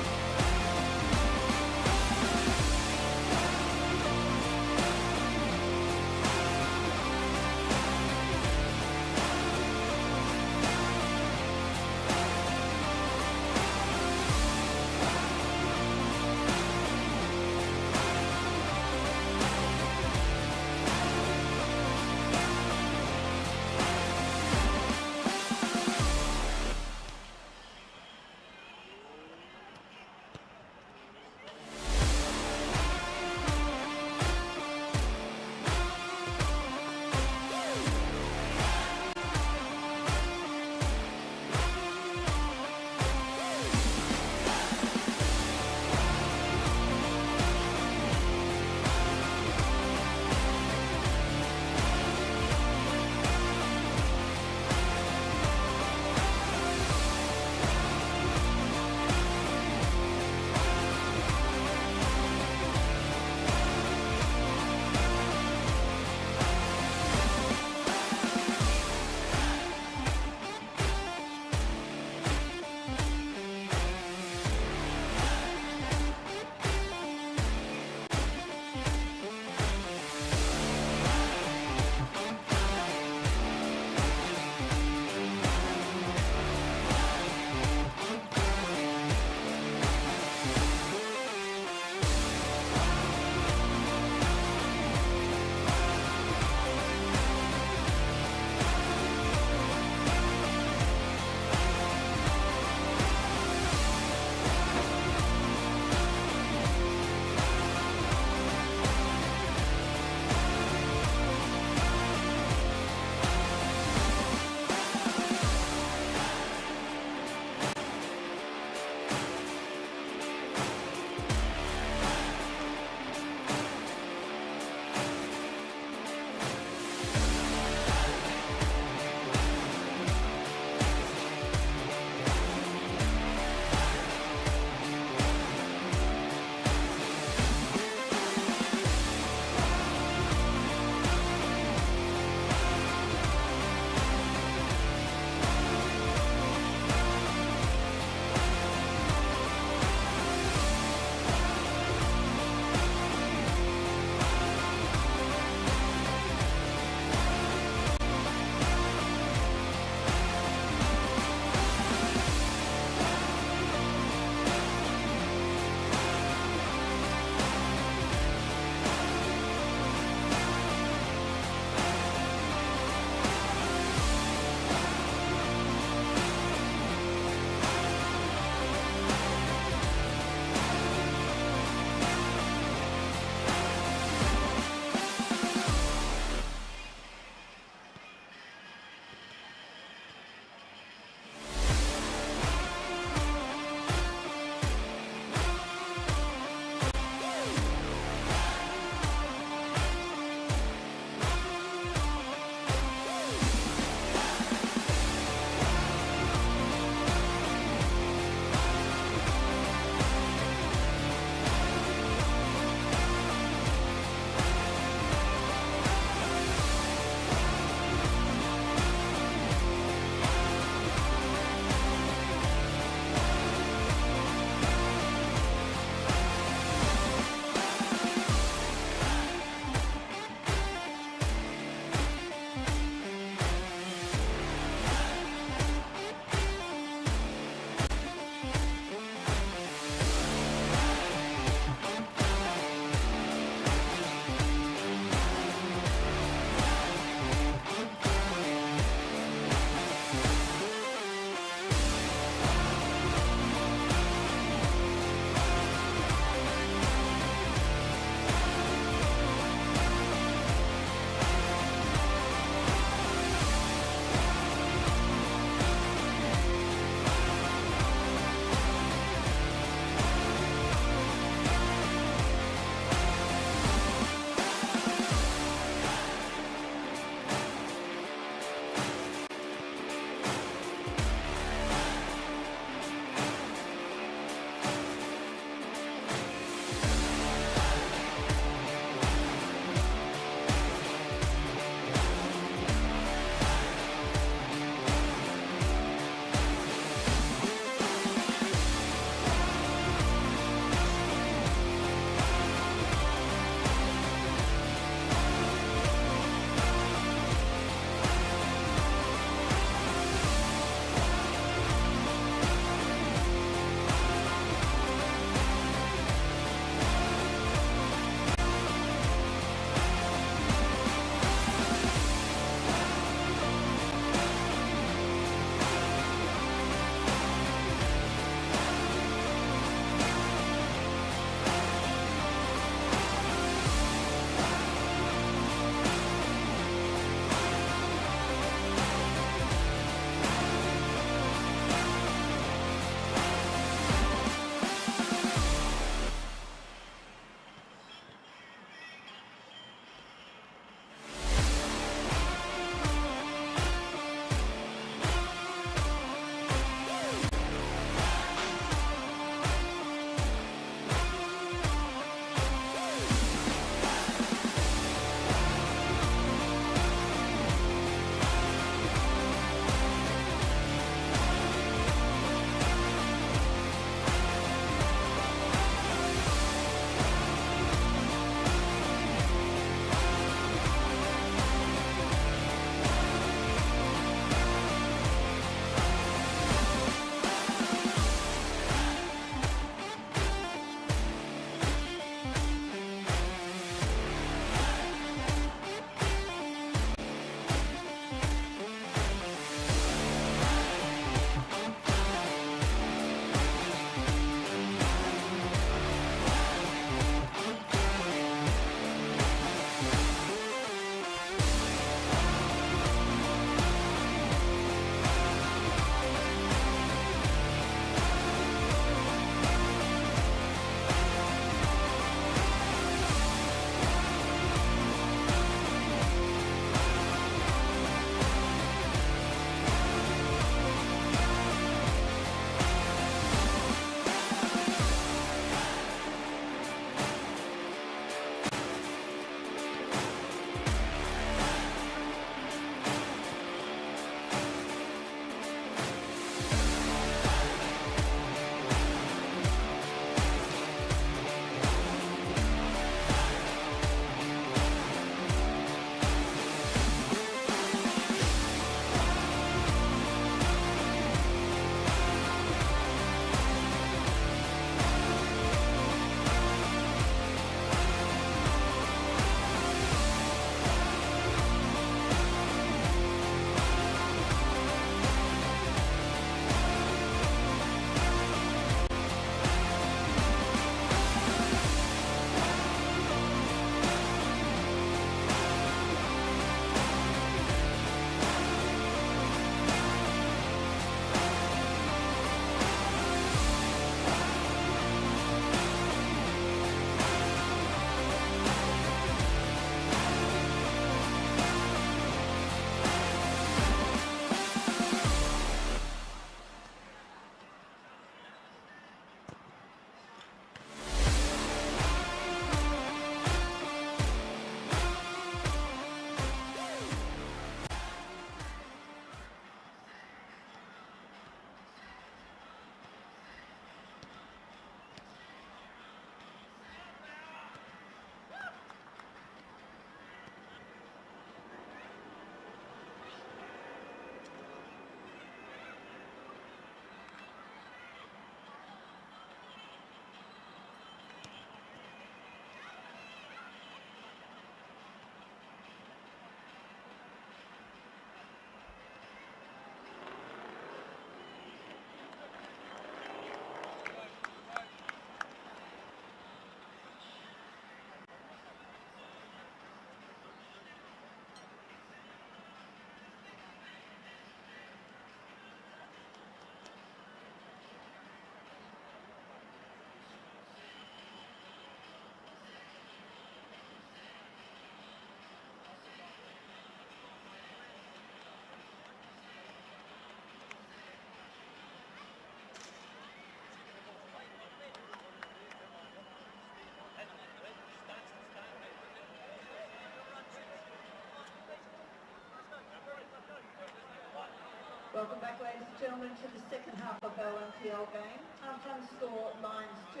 Welcome back, ladies and gentlemen, to the second half of our NPL game. Halftime score, Lions 2,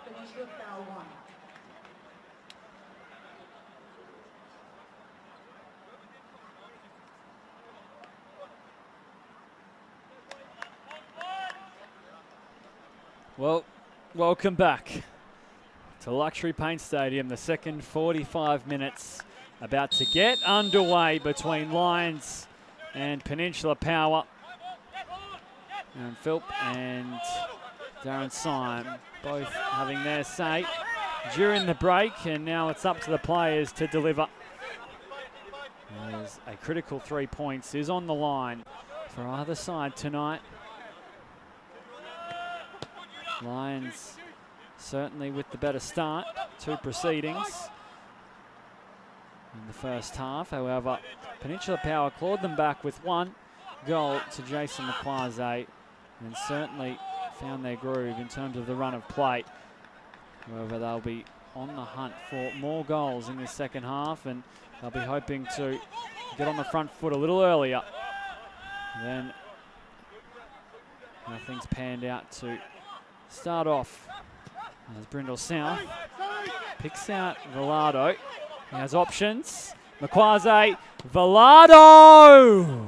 Peninsula Power 1. Well, welcome back to Luxury Paint Stadium. The second 45 minutes about to get underway between Lions and Peninsula Power. And Philp and Darren Syme both having their say during the break, and now it's up to the players to deliver. As a critical 3 points is on the line for either side tonight. Lions certainly with the better start to proceedings in the first half. However, Peninsula Power clawed them back with 1 goal to Jason McQuaze and certainly found their groove in terms of the run of play. However, they'll be on the hunt for more goals in this second half, and they'll be hoping to get on the front foot a little earlier. Then nothing's panned out to start off as Brindle South picks out Velado. He has options. McQuaze, Velado!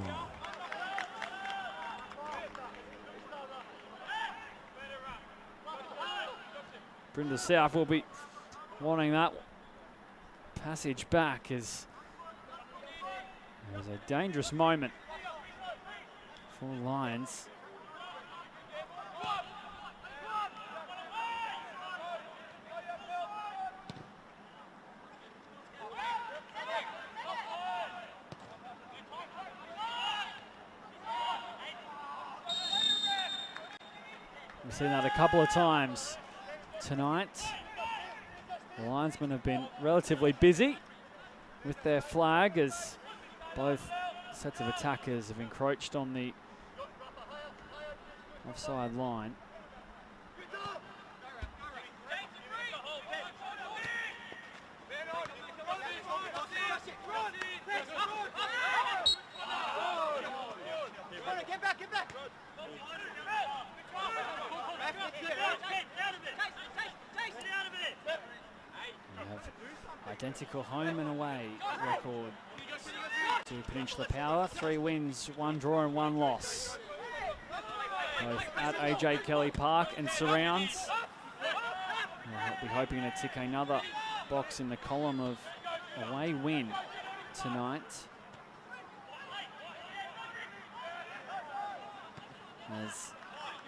Brindle South will be wanting that passage back as it was a dangerous moment for Lions. We've seen that a couple of times tonight. The linesmen have been relatively busy with their flag as both sets of attackers have encroached on the offside line. Identical home and away record to Peninsula Power. 3 wins, 1 draw and 1 loss. Both at AJ Kelly Park and surrounds. We'll be hoping to tick another box in the column of away win tonight. As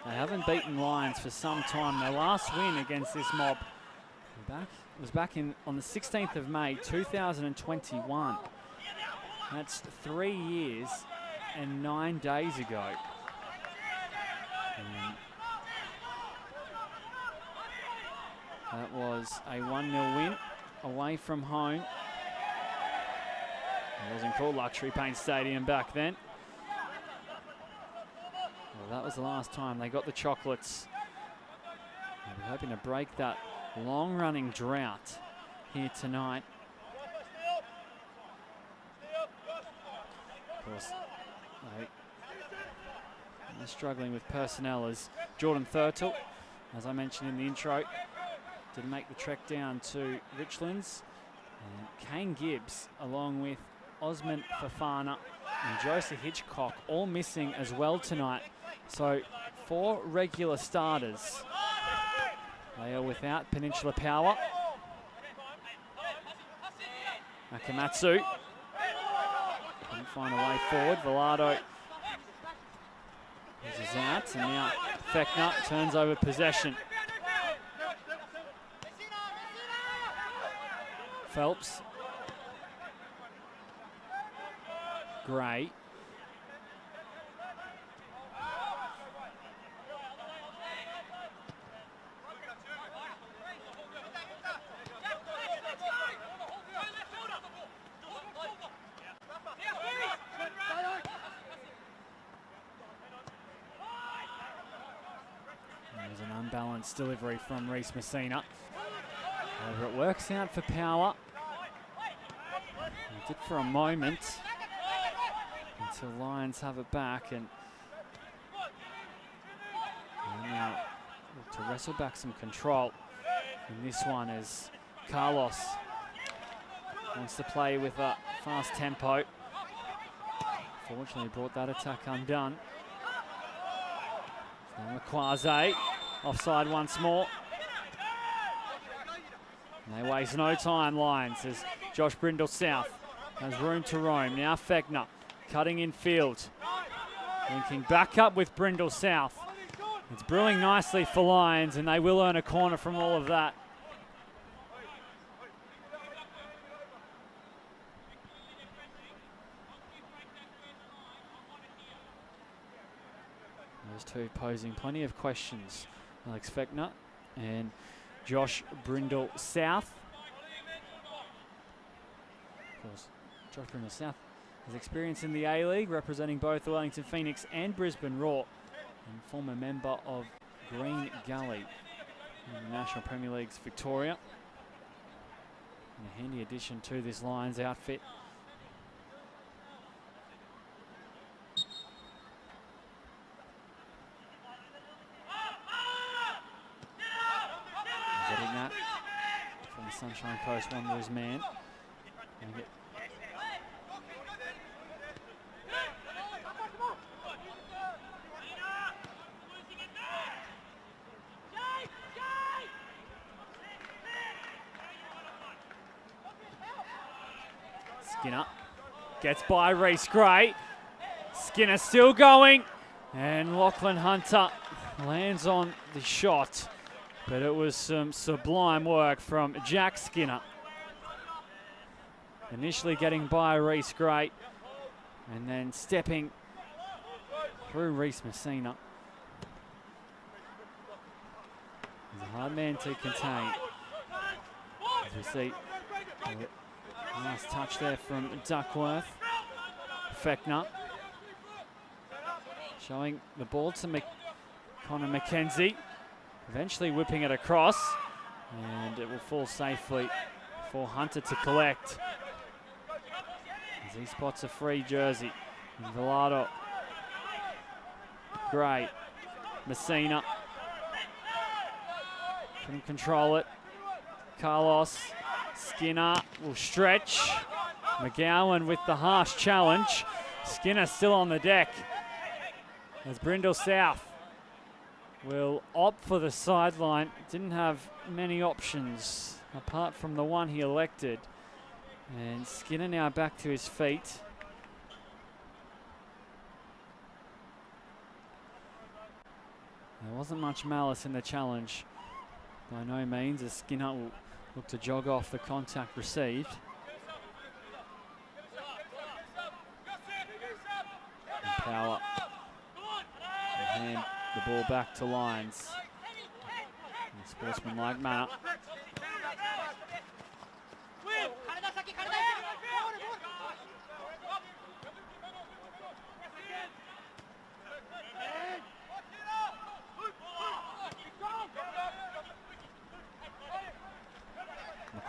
they haven't beaten Lions for some time. Their last win against this mob was back on the 16th of May 2021. That's 3 years and 9 days ago. That was a 1-0 win away from home. It wasn't called Luxury Paint Stadium back then. Well, that was the last time they got the chocolates. We're hoping to break that long-running drought here tonight. Of course, they're struggling with personnel as Jordan Thurtle, as I mentioned in the intro, didn't make the trek down to Richlands. And Kane Gibbs, along with Osman Fafana and Joseph Hitchcock, all missing as well tonight. So 4 regular starters. They are without Peninsula Power. Nakamatsu couldn't find a way forward. Velado is out, and now Fechner turns over possession. Phelps. Gray. There's an unbalanced delivery from Reece Messina. However, it works out for Power. It did for a moment until Lions have it back, and now look to wrestle back some control in this one as Carlos wants to play with a fast tempo. Fortunately brought that attack undone. Now Quasi, offside once more. And they waste no time, Lions, as Josh Brindle South has room to roam. Now Fechner cutting in field. Linking back up with Brindle South. It's brewing nicely for Lions, and they will earn a corner from all of that. Those two posing plenty of questions. Alex Fechner and Josh Brindle South. Of course, Josh Brindle South has experience in the A-League, representing both the Wellington Phoenix and Brisbane Roar, and former member of Green Gully in the National Premier League's Victoria. And a handy addition to this Lions outfit. Getting that from the Sunshine Coast Wanderers man. Skinner gets by Reese Gray. Skinner still going, and Lachlan Hunter lands on the shot, but it was some sublime work from Jack Skinner. Initially getting by Reese Gray, and then stepping through Reese Messina. He's a hard man to contain. As we see, nice touch there from Duckworth. Fechner showing the ball to Connor McKenzie. Eventually whipping it across, and it will fall safely for Hunter to collect. As he spots a free jersey. Velado. Gray. Messina. Couldn't control it. Carlos. Skinner will stretch. McGowan with the harsh challenge. Skinner still on the deck. As Brindle South will opt for the sideline. Didn't have many options apart from the one he elected. And Skinner now back to his feet. There wasn't much malice in the challenge, by no means, as Skinner will look to jog off the contact received. And Power will hand the ball back to Lions in a sportsmanlike manner.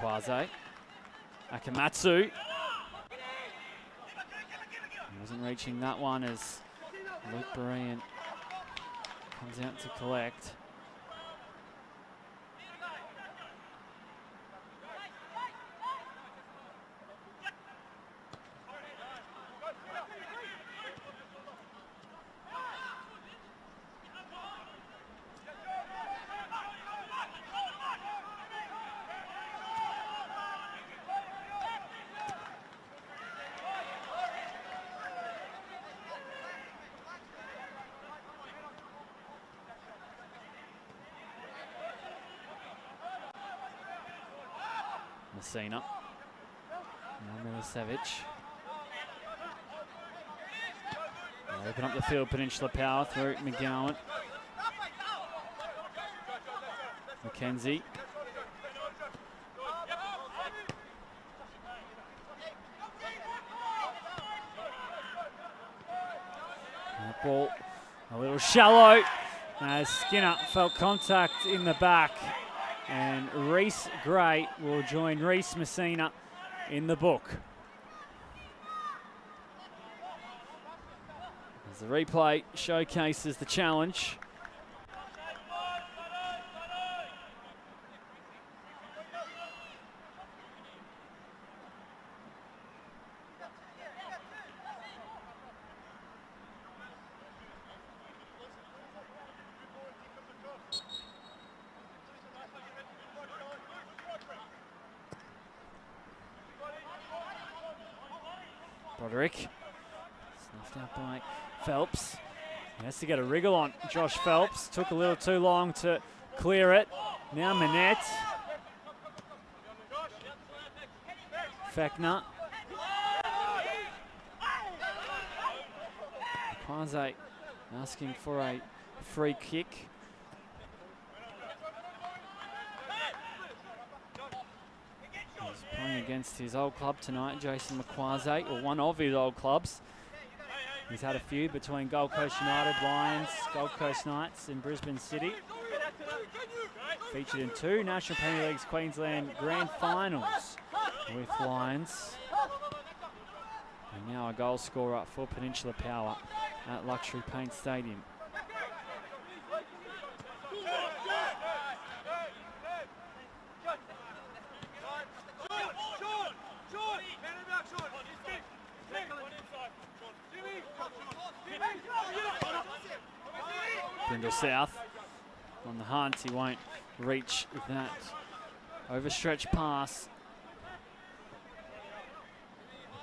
Quasi. Akamatsu. Wasn't reaching that one as Luke Berean comes out to collect. Messina. Now Milicevic. Open up the field, Peninsula Power through McGowan. McKenzie. That ball a little shallow as Skinner felt contact in the back. And Reese Gray will join Reese Messina in the book. As the replay showcases the challenge. Broderick. Snuffed out by Phelps. He has to get a wriggle on Josh Phelps. Took a little too long to clear it. Now Manette. Fechner. Quasi asking for a free kick. He's playing against his old club tonight, Jason McQuarrie, or one of his old clubs. He's had a feud between Gold Coast United, Lions, Gold Coast Knights and Brisbane City. Featured in 2 National Premier League's Queensland Grand Finals with Lions. And now a goal scorer for Peninsula Power at Luxury Paint Stadium. Brindle South on the hunt. He won't reach that overstretched pass.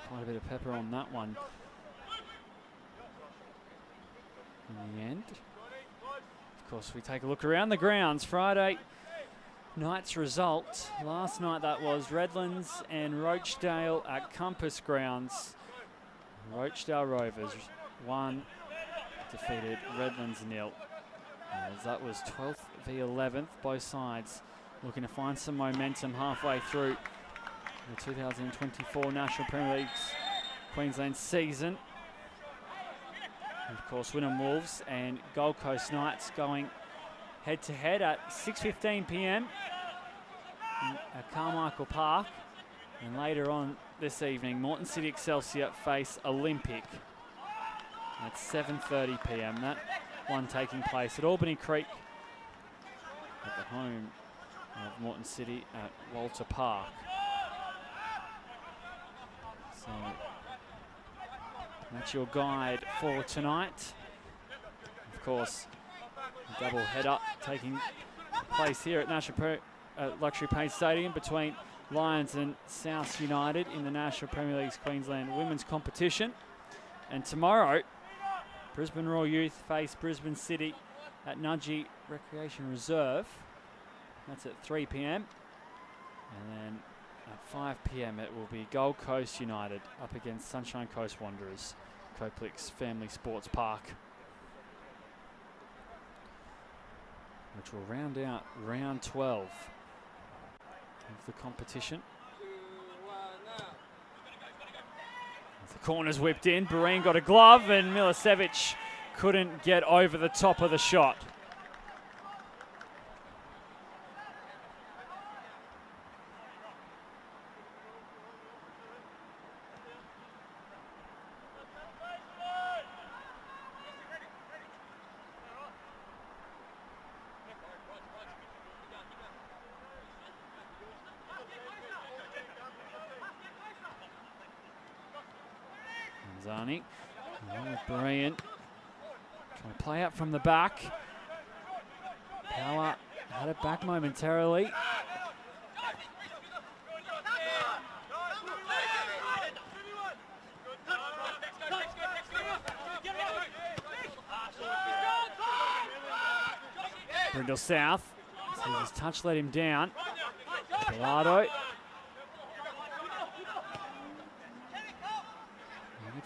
Quite a bit of pepper on that one. In the end, of course, we take a look around the grounds. Friday night's result. Last night that was Redlands and Rochdale at Compass Grounds. Rochdale Rovers 1 defeated Redlands 0. As that was 12th v 11th, both sides looking to find some momentum halfway through the 2024 National Premier League's Queensland season. And of course, Wynnum Wolves and Gold Coast Knights going head-to-head at 6:15 p.m. at Carmichael Park. And later on this evening, Moreton City Excelsior face Olympic at 7:30 p.m. That one taking place at Albany Creek at the home of Moreton City at Walter Park. So that's your guide for tonight. Of course, a double header taking place here at Luxury Paint Stadium between Lions and South United in the National Premier League's Queensland Women's Competition. And tomorrow, Brisbane Royal Youth face Brisbane City at Nudgee Recreation Reserve. That's at 3 p.m. And then at 5 p.m. it will be Gold Coast United up against Sunshine Coast Wanderers, Coplix Family Sports Park, which will round out round 12 of the competition. As the corner's whipped in, Bareen got a glove and Milicevic couldn't get over the top of the shot. Zani, along with Bareen, trying to play out from the back. Power had it back momentarily. Brindle South, so his touch let him down. Gallardo.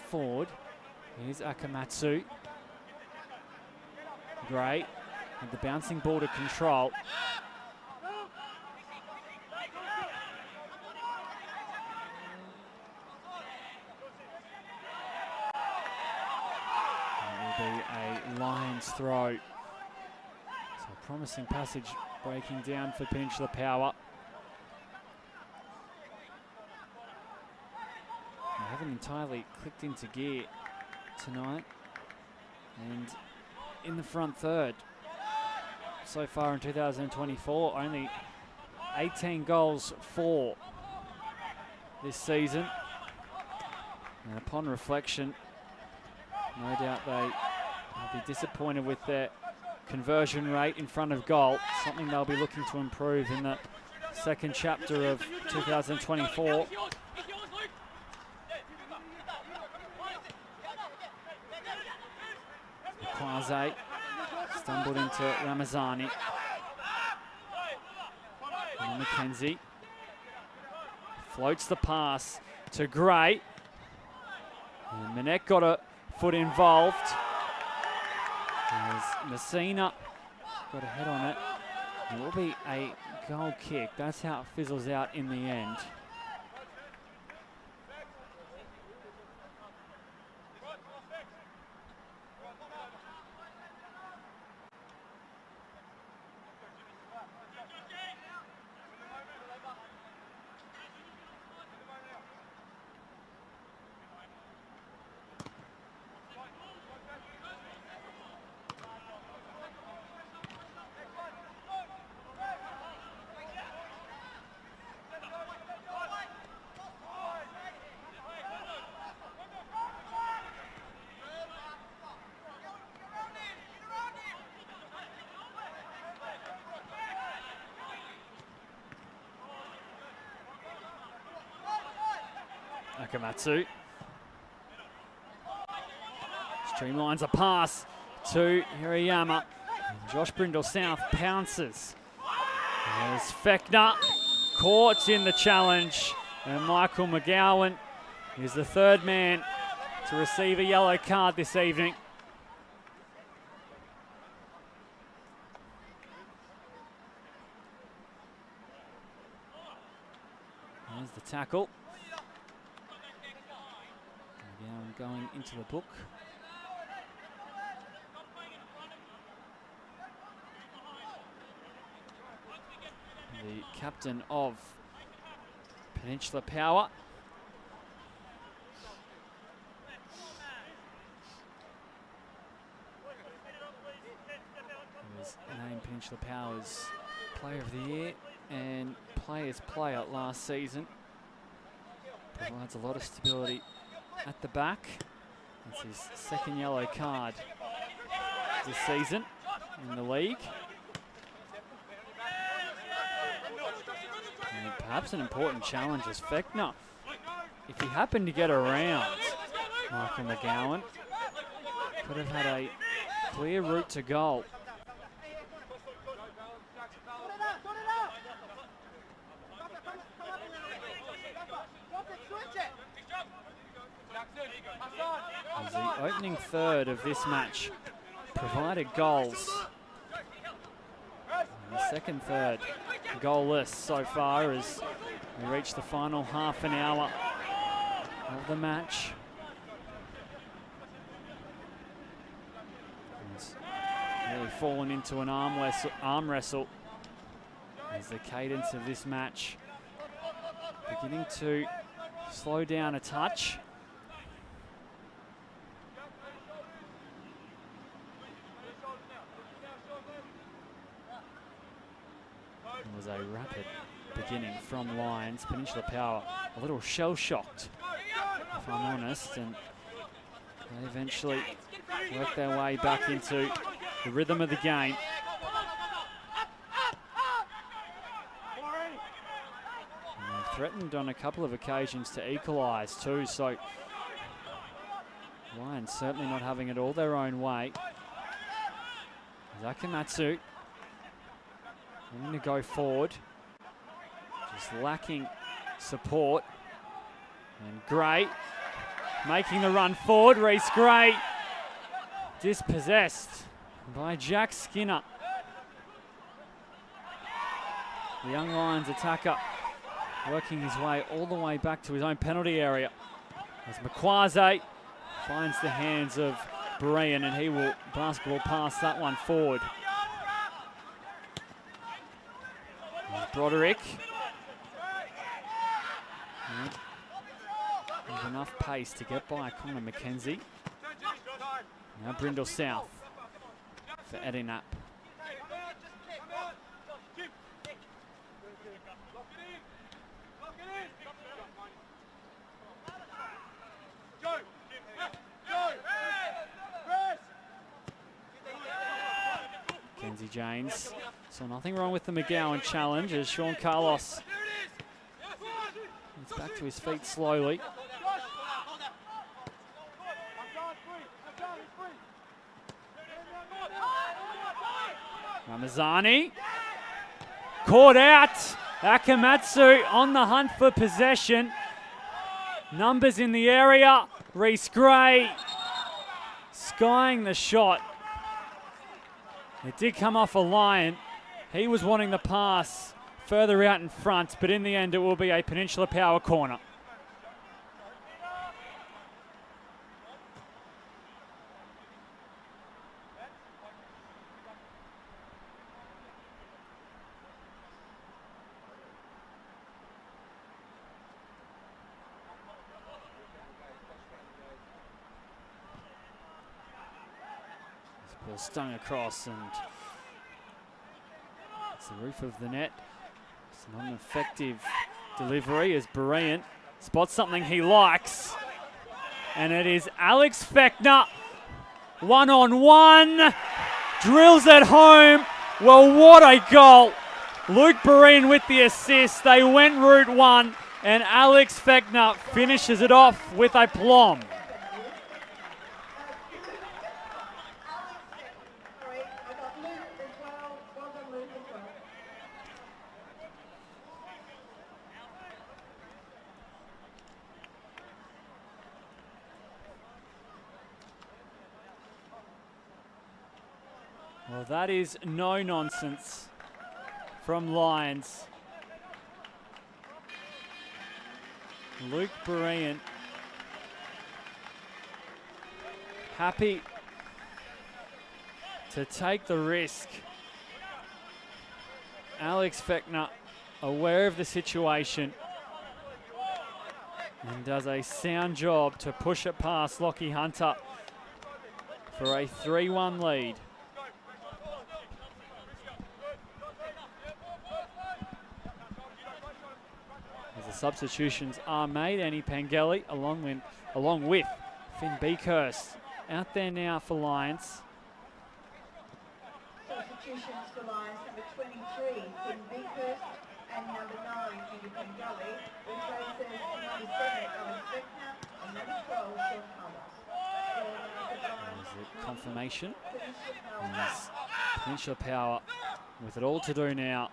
Forward. Here's Akamatsu. Gray with the bouncing ball to control. That will be a Lions throw. So a promising passage breaking down for Peninsula Power. Haven't entirely clicked into gear tonight, and in the front third so far in 2024, only 18 goals for this season, and upon reflection, no doubt they will be disappointed with their conversion rate in front of goal, something they'll be looking to improve in the second chapter of 2024. Quasi stumbled into Ramazani. And McKenzie floats the pass to Gray. And Manette got a foot involved. As Messina got a head on it. It will be a goal kick. That's how it fizzles out in the end. Akamatsu streamlines a pass to Hirayama. And Josh Brindle South pounces. There's Fechner caught in the challenge, and Michael McGowan is the third man to receive a yellow card this evening. There's the tackle. McGowan going into the book. The captain of Peninsula Power. He was named Peninsula Power's Player of the Year and Players Player last season. Provides a lot of stability at the back. That's his second yellow card this season in the league. And perhaps an important challenge is Fechner. If he happened to get around Michael McGowan, could have had a clear route to goal. As the opening third of this match provided goals. And the second third goalless so far as we reach the final half an hour of the match. It's really fallen into an arm wrestle as the cadence of this match beginning to slow down a touch. It was a rapid beginning from Lions. Peninsula Power a little shell-shocked, if I'm honest, and they eventually worked their way back into the rhythm of the game. And they've threatened on a couple of occasions to equalise too, so Lions certainly not having it all their own way. Zakamatsu wanting to go forward, just lacking support. And Gray making the run forward. Reese Gray dispossessed by Jack Skinner. The Young Lions attacker working his way all the way back to his own penalty area. As Makwaze finds the hands of Brian, and he will basketball pass that one forward. Broderick. With enough pace to get by Connor McKenzie. Now Brindle South for Eddie Knapp. Kenzie James saw nothing wrong with the McGowan challenge as Sean Carlos gets back to his feet slowly. Ramazani. Caught out. Akamatsu on the hunt for possession. Numbers in the area. Reese Gray skying the shot. It did come off a Lion. He was wanting the pass further out in front, but in the end it will be a Peninsula Power corner. Ball stung across and it's the roof of the net. It's an ineffective delivery as Berean spots something he likes. And it is Alex Fechner, 1-on-1, drills it home. Well, what a goal. Luke Berean with the assist. They went route one and Alex Fechner finishes it off with a plum. Well, that is no nonsense from Lions. Luke Berean happy to take the risk. Alex Fechner aware of the situation and does a sound job to push it past Lockie Hunter for a 3-1 lead. Substitutions are made. Annie Pangeli along with Finn Beakhurst out there now for Lions. Substitutions for Lions, number 23, Finn Beakhurst, and number 9, Annie Pangeli, replaces number 7, Alex Fechner, and number 12, Sean Thomas. There's a confirmation. Peninsula Power with it all to do now.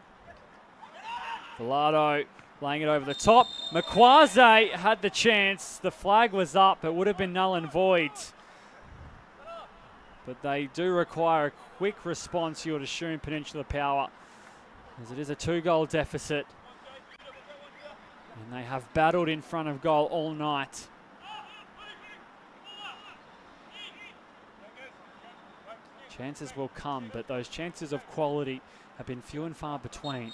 Villardo laying it over the top. Makwaze had the chance. The flag was up. It would have been null and void. But they do require a quick response, you would assume, Peninsula Power, as it is a 2-goal deficit. And they have battled in front of goal all night. Chances will come, but those chances of quality have been few and far between.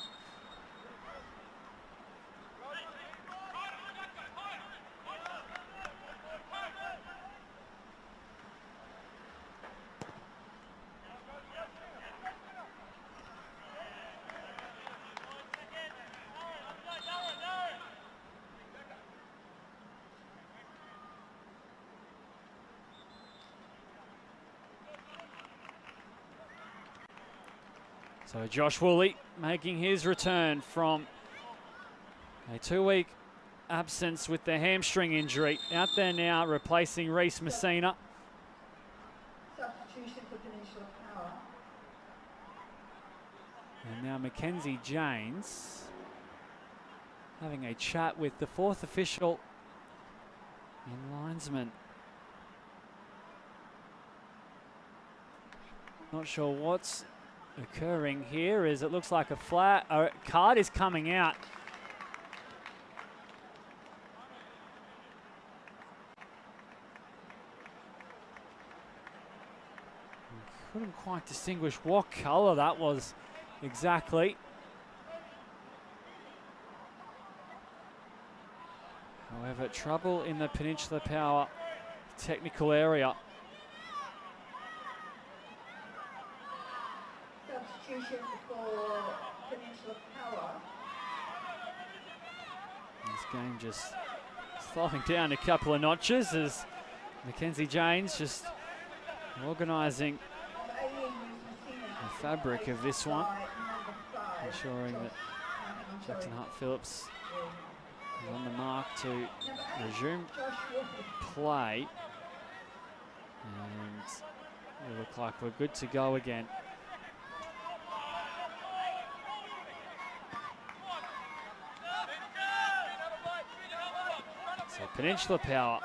So Josh Woolley making his return from a 2-week absence with the hamstring injury. Out there now replacing Reese Messina. Substitution for Peninsula Power. And now Mackenzie Janes having a chat with the 4th official and linesman. Not sure what's occurring here, as it looks like a card is coming out. Couldn't quite distinguish what colour that was exactly. However, trouble in the Peninsula Power technical area. Substitution for Peninsula Power. This game just slowing down a couple of notches as Mackenzie Janes just organising the fabric of this one, ensuring that Jackson Hart-Phillips is on the mark to resume play. And we look like we're good to go again. Peninsula Power,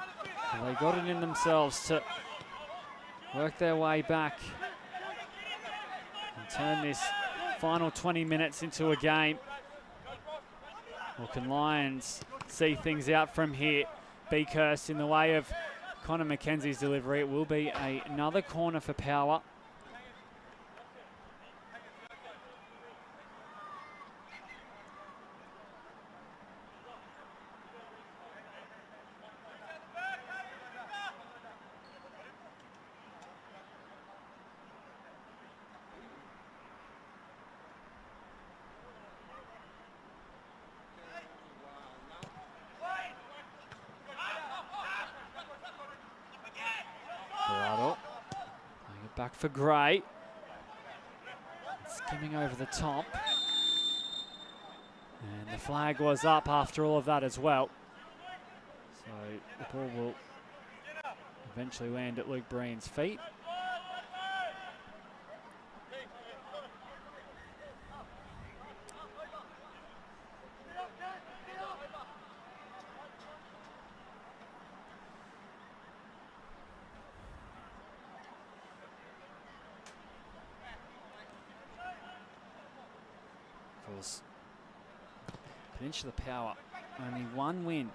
they got it in themselves to work their way back and turn this final 20 minutes into a game. Or can Lions see things out from here? Beakhurst in the way of Connor McKenzie's delivery. It will be another corner for Power. Back for Gray. Skimming over the top. And the flag was up after all of that as well. So the ball will eventually land at Luke Breen's feet. Peninsula Power, only one win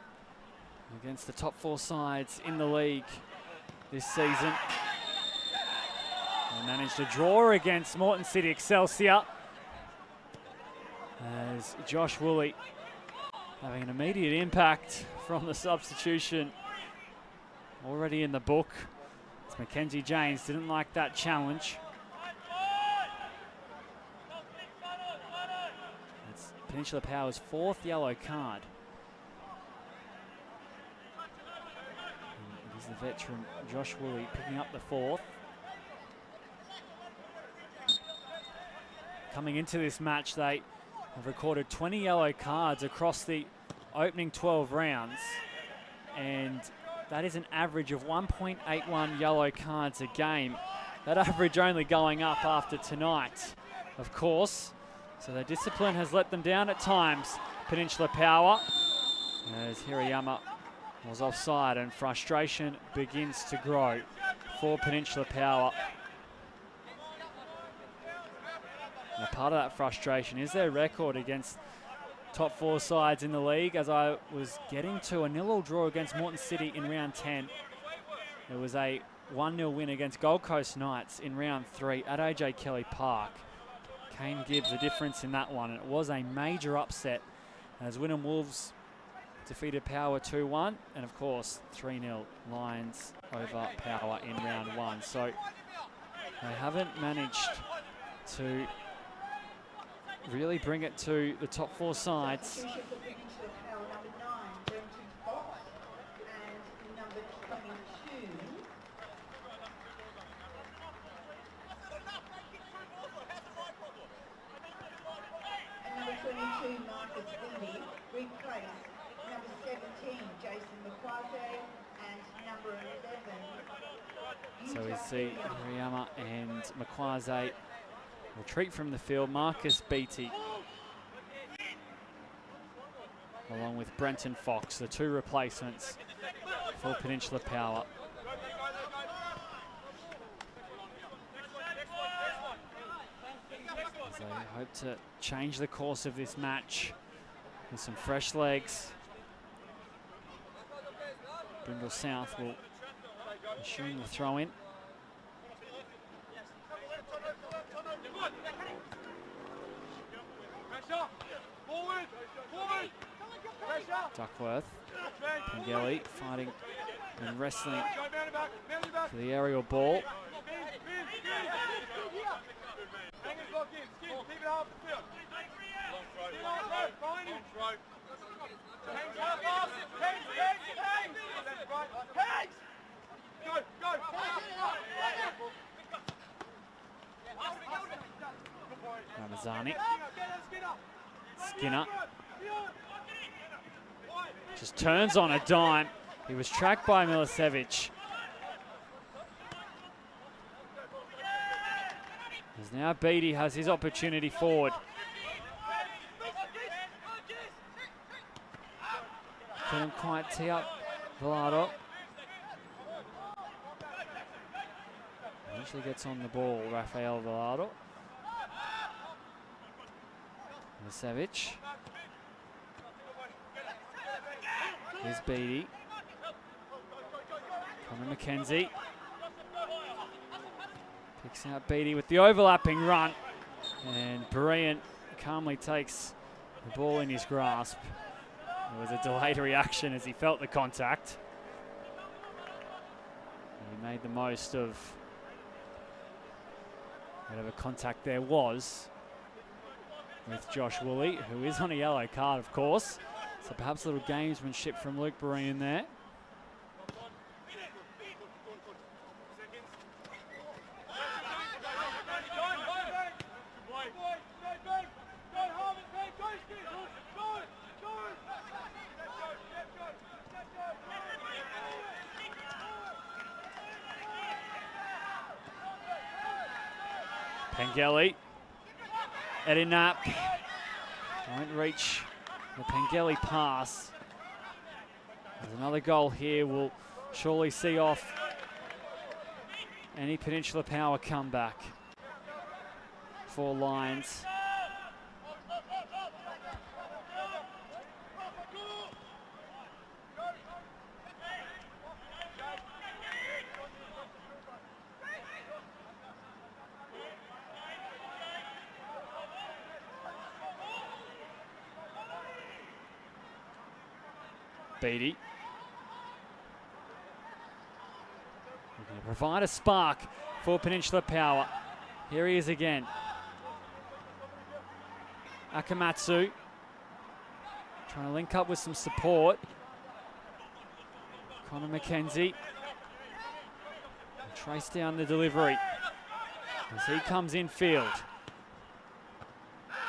against the top 4 sides in the league this season. They managed to draw against Moreton City Excelsior as Josh Woolley having an immediate impact from the substitution already in the book. As Mackenzie James didn't like that challenge. Peninsula Power's 4th yellow card. And it is the veteran Josh Woolley picking up the 4th. Coming into this match, they have recorded 20 yellow cards across the opening 12 rounds, and that is an average of 1.81 yellow cards a game. That average only going up after tonight, of course. So their discipline has let them down at times. Peninsula Power, as Hirayama was offside, and frustration begins to grow for Peninsula Power. Now, part of that frustration is their record against top 4 sides in the league. As I was getting to a 0-0 draw against Moreton City in round 10. There was a 1-0 win against Gold Coast Knights in round 3 at AJ Kelly Park. Kane Gibbs the difference in that one, and it was a major upset as Wynnum Wolves defeated Power 2-1, and of course 3-0 Lions over Power in round 1. So they haven't managed to really bring it to the top 4 sides. So we see Hirayama and Makwaze retreat from the field. Marcus Beattie, along with Brenton Fox, the 2 replacements for Peninsula Power. As they hope to change the course of this match with some fresh legs. Brindle South will assume the throw in. Duckworth, Pengeli fighting and wrestling for the aerial ball. Ramazani. Skinner just turns on a dime. He was tracked by Milicevic. As now Beattie has his opportunity forward. Couldn't quite tee up Velado. Eventually gets on the ball, Rafael Velado. Milicevic. Here's Beattie. Connor McKenzie. Picks out Beattie with the overlapping run. And Bryant calmly takes the ball in his grasp. There was a delayed reaction as he felt the contact. He made the most of whatever contact there was with Josh Woolley, who is on a yellow card, of course. So perhaps a little gamesmanship from Luke Berean there. Pengelly. Eddie Knapp won't reach the Pengelly pass. There's another goal here. We'll surely see off any Peninsula Power comeback for Lions. Beattie. We're going to provide a spark for Peninsula Power. Here he is again. Akamatsu trying to link up with some support. Connor McKenzie. Trace down the delivery as he comes in field.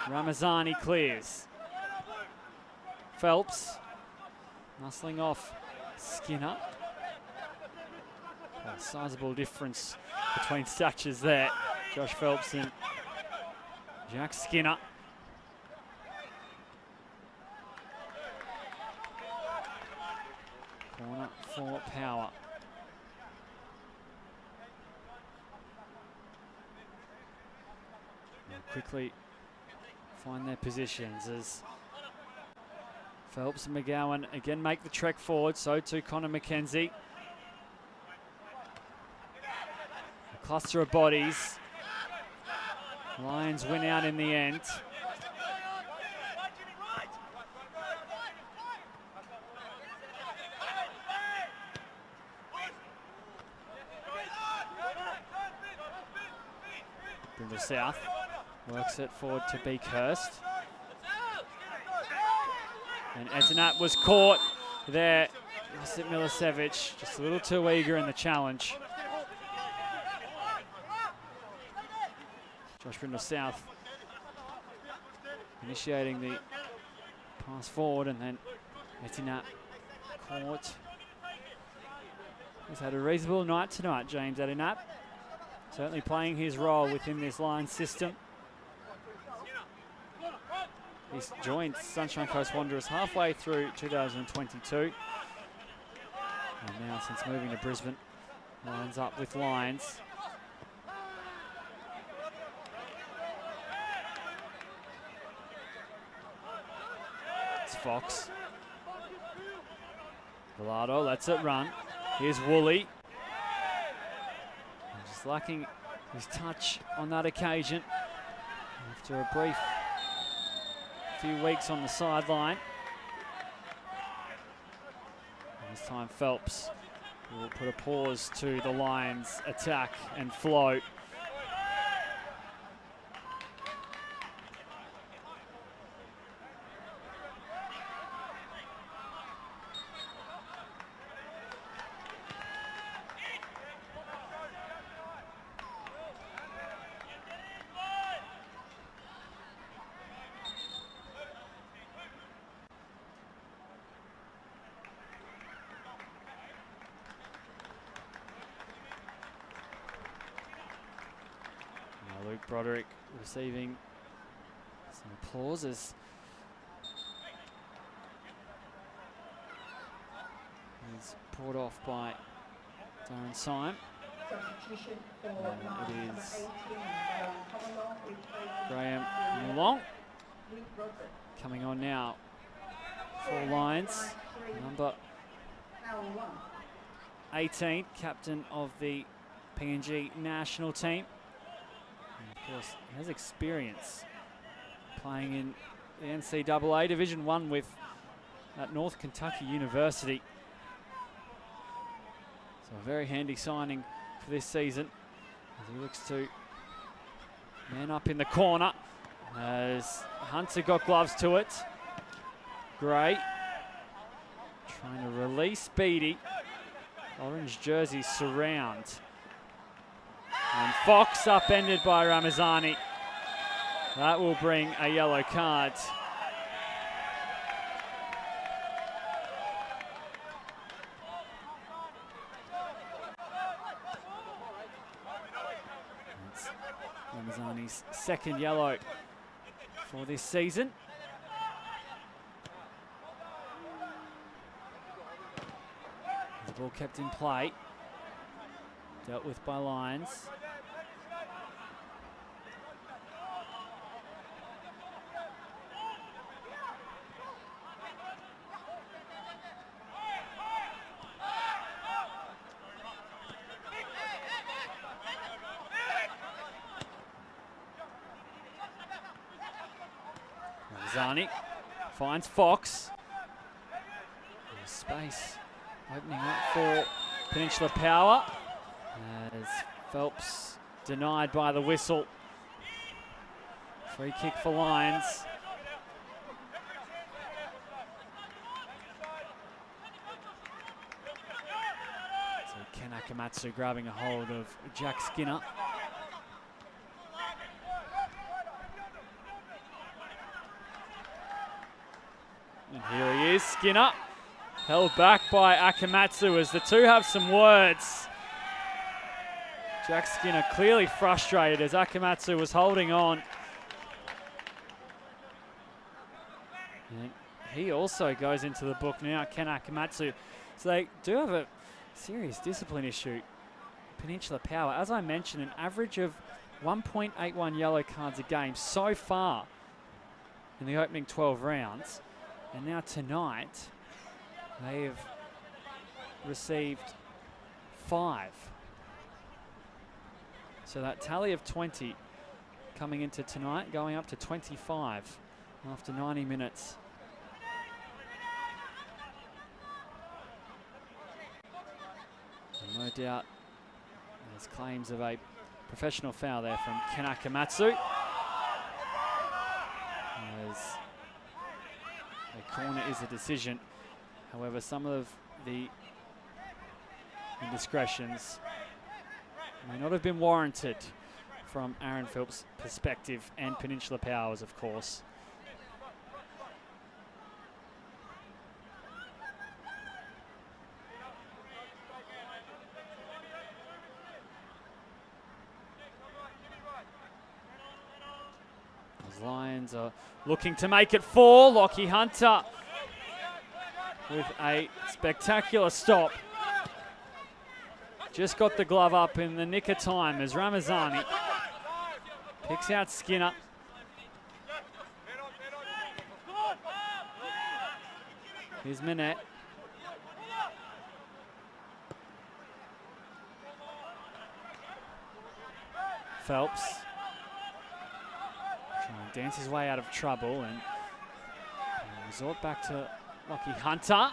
Ramazani clears. Phelps. Muscling off Skinner. A sizable difference between statures there. Josh Phelps and Jack Skinner. Corner for Power. They'll quickly find their positions as Phelps and McGowan again make the trek forward, so too Connor McKenzie. A cluster of bodies. Lions win out in the end. Brindle South works it forward to Beakhurst. And Etanat was caught there. Josip Milicevic just a little too eager in the challenge. Josh Brindle South initiating the pass forward, and then Etanat caught. He's had a reasonable night tonight, James Etanat. Certainly playing his role within this line system. He's joined Sunshine Coast Wanderers halfway through 2022. And now, since moving to Brisbane, lines up with Lions. It's Fox. Velado lets it run. Here's Woolley. Just lacking his touch on that occasion after a brief few weeks on the sideline. And this time Phelps will put a pause to the Lions' attack and flow. Luke Broderick receiving some applause as he's Caught off by Darren Syme. Substitution for It line number is 18, Commonwealth, replacing Graham Long Luke Roderick. coming on now for Lions. Line 3, Number Howell 1. 18, captain of the PNG national team. And of course, he has experience playing in the NCAA Division 1 with at North Kentucky University. So a very handy signing for this season as he looks to man up in the corner as Hunter got gloves to it. Gray trying to release Beattie. Orange jersey surround. And Fox upended by Ramazani. That will bring a yellow card. That's Ramazani's second yellow for this season. The ball kept in play. Dealt with by Lions. Ramazani finds Fox. There's space opening up for Peninsula Power as Phelps denied by the whistle. Free kick for Lions. So Ken Akamatsu grabbing a hold of Jack Skinner. And here he is, Skinner. Held back by Akamatsu as the two have some words. Jack Skinner clearly frustrated as Akamatsu was holding on. And he also goes into the book now, Ken Akamatsu. So they do have a serious discipline issue. Peninsula Power, as I mentioned, an average of 1.81 yellow cards a game so far in the opening 12 rounds. And now tonight, they have received 5. So that tally of 20 coming into tonight, going up to 25 after 90 minutes. And no doubt there's claims of a professional foul there from Ken Akamatsu. As a corner is a decision. However, some of the indiscretions may not have been warranted from Aaron Phillips' perspective and Peninsula Powers, of course. Those Lions are looking to make it 4. Lockie Hunter with a spectacular stop. Just got the glove up in the nick of time as Ramazani picks out Skinner. Here's Minette. Phelps trying to dance his way out of trouble and resort back to Lockie Hunter.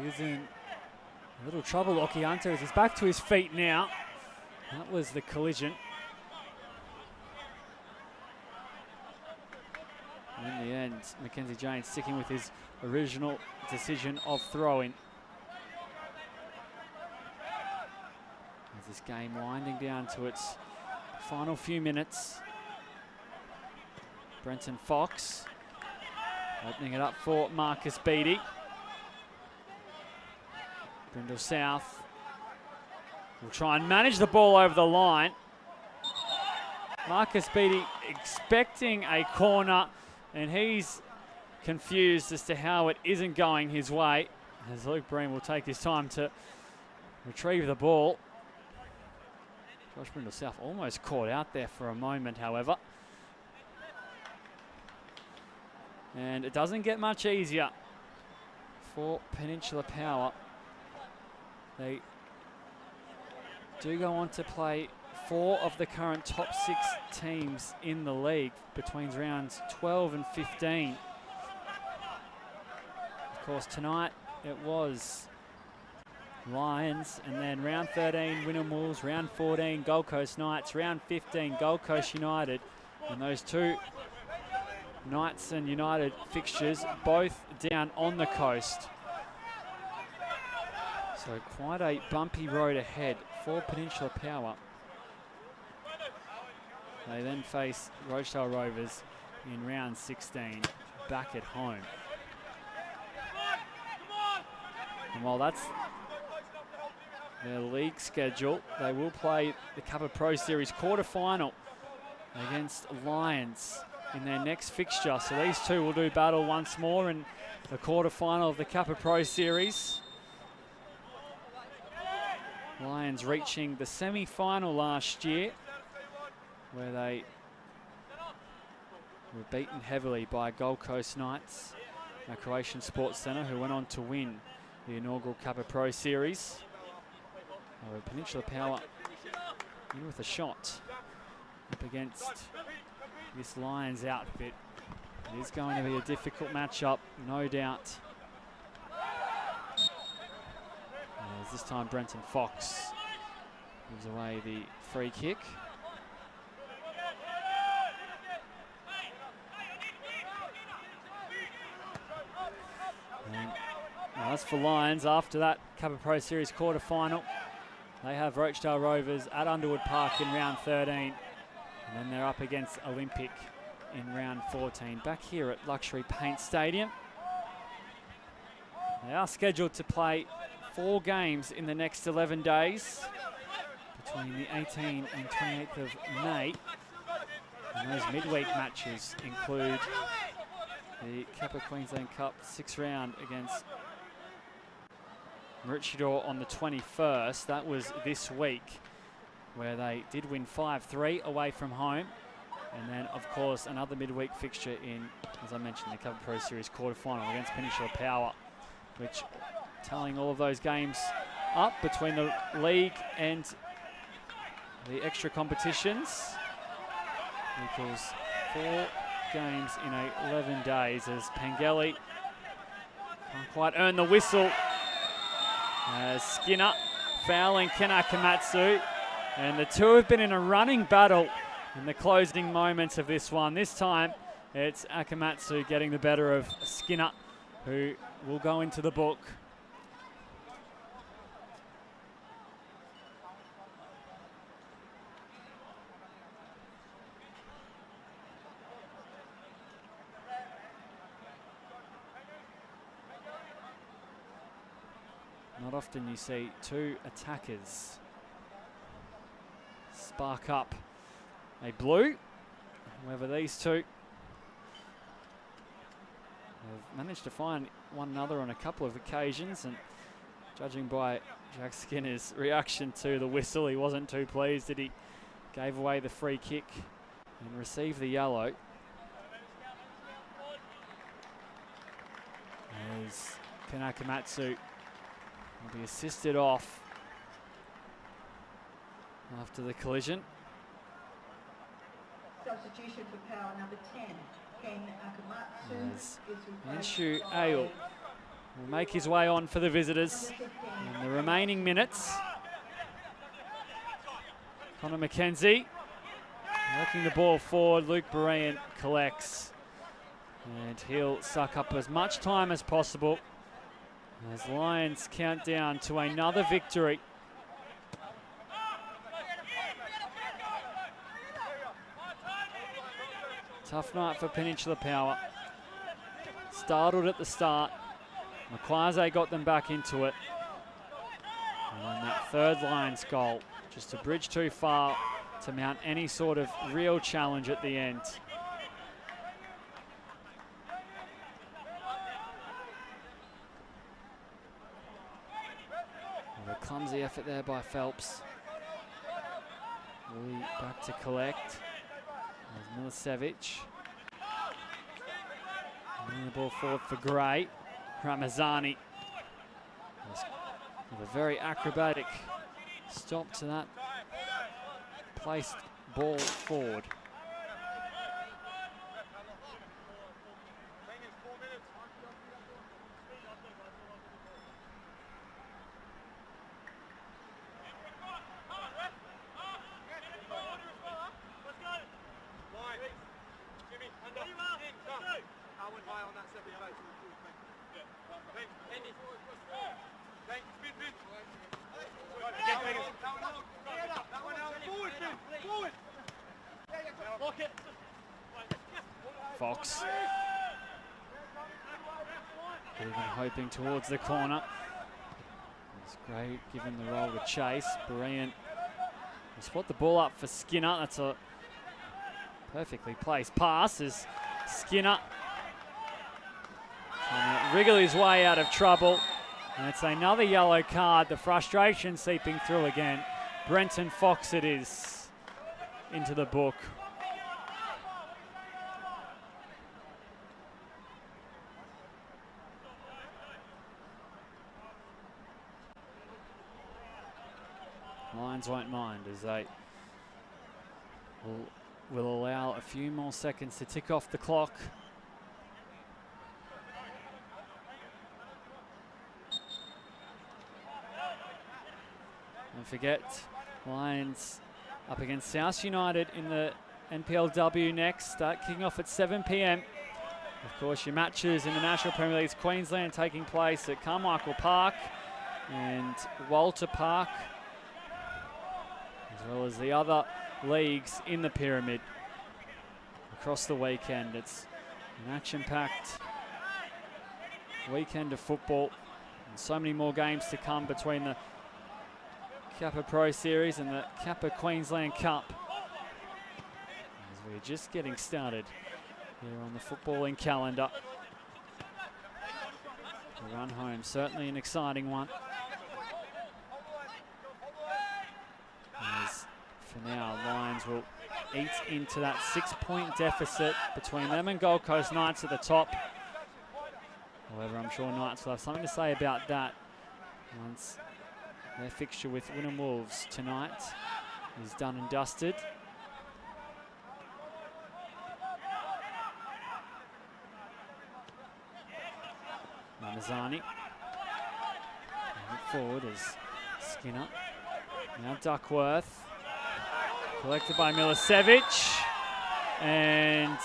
He's in a little trouble, Lockie Hunter, as he's back to his feet now. That was the collision. And in the end, Mackenzie James sticking with his original decision of throwing. As this game winding down to its final few minutes. Brenton Fox opening it up for Marcus Beattie. Brindle South will try and manage the ball over the line. Marcus Beattie expecting a corner, and he's confused as to how it isn't going his way, as Luke Breen will take his time to retrieve the ball. Josh Brindle South almost caught out there for a moment, however. And it doesn't get much easier for Peninsula Power. They do go on to play 4 of the current top 6 teams in the league between rounds 12 and 15. Of course, tonight it was Lions, and then round 13, Wynnum Wolves, round 14, Gold Coast Knights, round 15, Gold Coast United, and those 2 Knights and United fixtures both down on the coast. So quite a bumpy road ahead for Peninsula Power. They then face Rochedale Rovers in round 16 back at home. And while that's their league schedule, they will play the Kappa Pro Series quarter-final against Lions in their next fixture. So these two will do battle once more in the quarter-final of the Kappa Pro Series. Lions reaching the semi-final last year, where they were beaten heavily by Gold Coast Knights, our Croatian Sports Centre, who went on to win the inaugural Kappa Pro Series. Peninsula Power in with a shot up against this Lions outfit. It is going to be a difficult matchup, no doubt. As this time Brenton Fox gives away the free kick. And as for Lions, after that Kappa Pro Series quarter-final, they have Rochedale Rovers at Underwood Park in round 13. And then they're up against Olympic in round 14, back here at Luxury Paint Stadium. They are scheduled to play 4 games in the next 11 days between the 18th and 28th of May. And those midweek matches include the Kappa Queensland Cup 6th round against Maroochydore on the 21st. That was this week, where they did win 5-3 away from home. And then, of course, another midweek fixture in, as I mentioned, the Kappa Pro Series quarterfinal against Peninsula Power, which, tallying all of those games up between the league and the extra competitions, equals 4 games in 11 days, as Pengelly can't quite earn the whistle. As Skinner fouling Ken Akamatsu, and the two have been in a running battle in the closing moments of this one. This time it's Akamatsu getting the better of Skinner, who will go into the book. Not often you see 2 attackers spark up a blue. However, these two have managed to find one another on a couple of occasions, and judging by Jack Skinner's reaction to the whistle, he wasn't too pleased that he gave away the free kick and received the yellow. As Ken Akamatsu will be assisted off after the collision. Substitution for Power number 10, Ken Akamatsu. As Anshu Ale will make his way on for the visitors in the remaining minutes. Connor McKenzie working the ball forward. Luke Berean collects, and he'll suck up as much time as possible as Lions count down to another victory. Tough night for Peninsula Power. Startled at the start. Makwase got them back into it. And then that Third Lions goal. Just a bridge too far to mount any sort of real challenge at the end. A clumsy effort there by Phelps. Really back to collect. There's Milicevic. Moving the ball forward for Gray. Ramazani with a very acrobatic stop to that placed ball forward. Fox. Even hoping towards the corner. It's great given the roll to Chase. Brilliant. We'll spot the ball up for Skinner. That's a perfectly placed pass as Skinner trying to wriggle his way out of trouble. And it's another yellow card. The frustration seeping through again. Brenton Fox it is into the book. Lions won't mind as they will allow a few more seconds to tick off the clock. Don't forget, Lions up against South United in the NPLW next, kicking off at 7 p.m. Of course, your matches in the National Premier League's Queensland taking place at Carmichael Park and Walter Park, as well as the other leagues in the pyramid across the weekend. It's an action-packed weekend of football and so many more games to come between the Kappa Pro Series and the Kappa Queensland Cup, as we're just getting started here on the footballing calendar. The run home, certainly an exciting one. As for now, Lions will eat into that 6-point deficit between them and Gold Coast Knights at the top. However, I'm sure Knights will have something to say about that once their fixture with Wynnum Wolves tonight is done and dusted. Ramazani. Forward is Skinner. Now Duckworth. Collected by Milicevic. And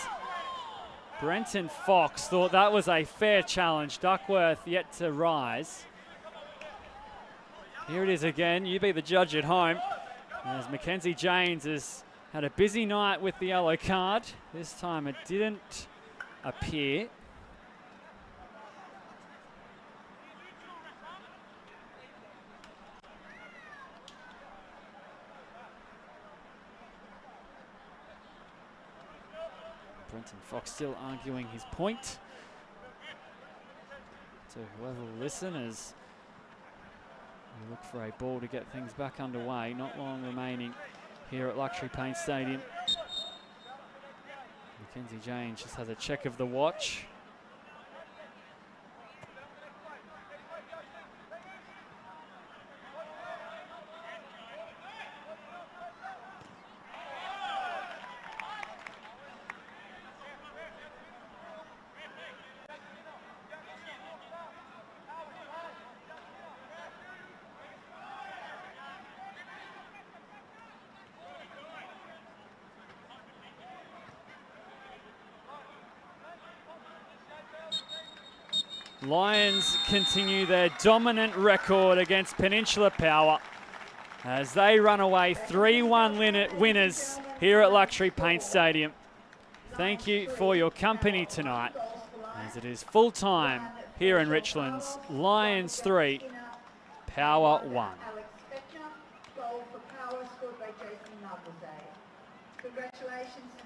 Brenton Fox thought that was a fair challenge. Duckworth yet to rise. Here it is again. You be the judge at home. As Mackenzie Janes has had a busy night with the yellow card. This time it didn't appear. Brenton Fox still arguing his point. To whoever will listen as we look for a ball to get things back underway. Not long remaining here at Luxury Paint Stadium. Mackenzie Janes just has a check of the watch. Lions continue their dominant record against Peninsula Power as they run away 3-1 winners here at Luxury Paint Stadium. Thank you for your company tonight as it is full time here in Richlands. Lions 3, Power 1.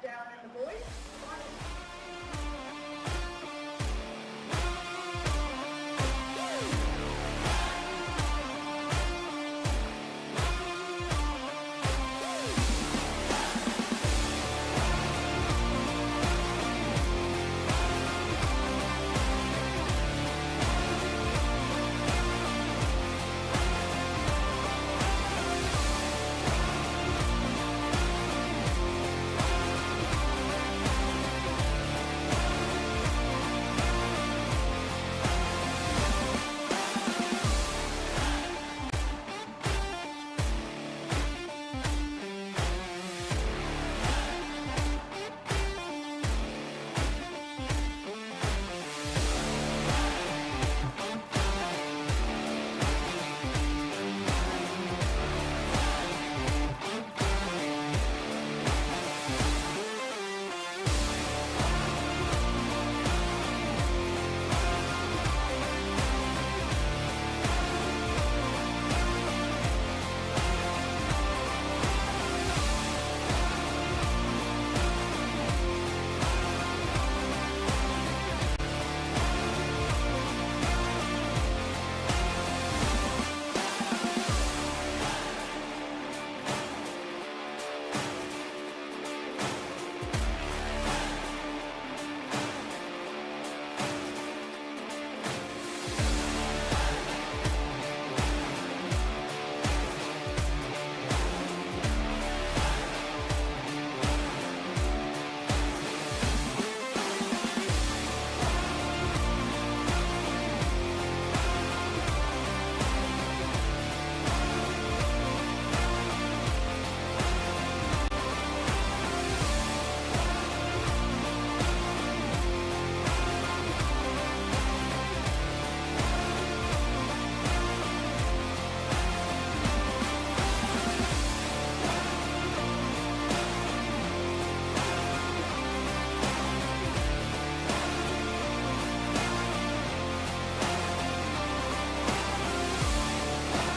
Darren and the boys.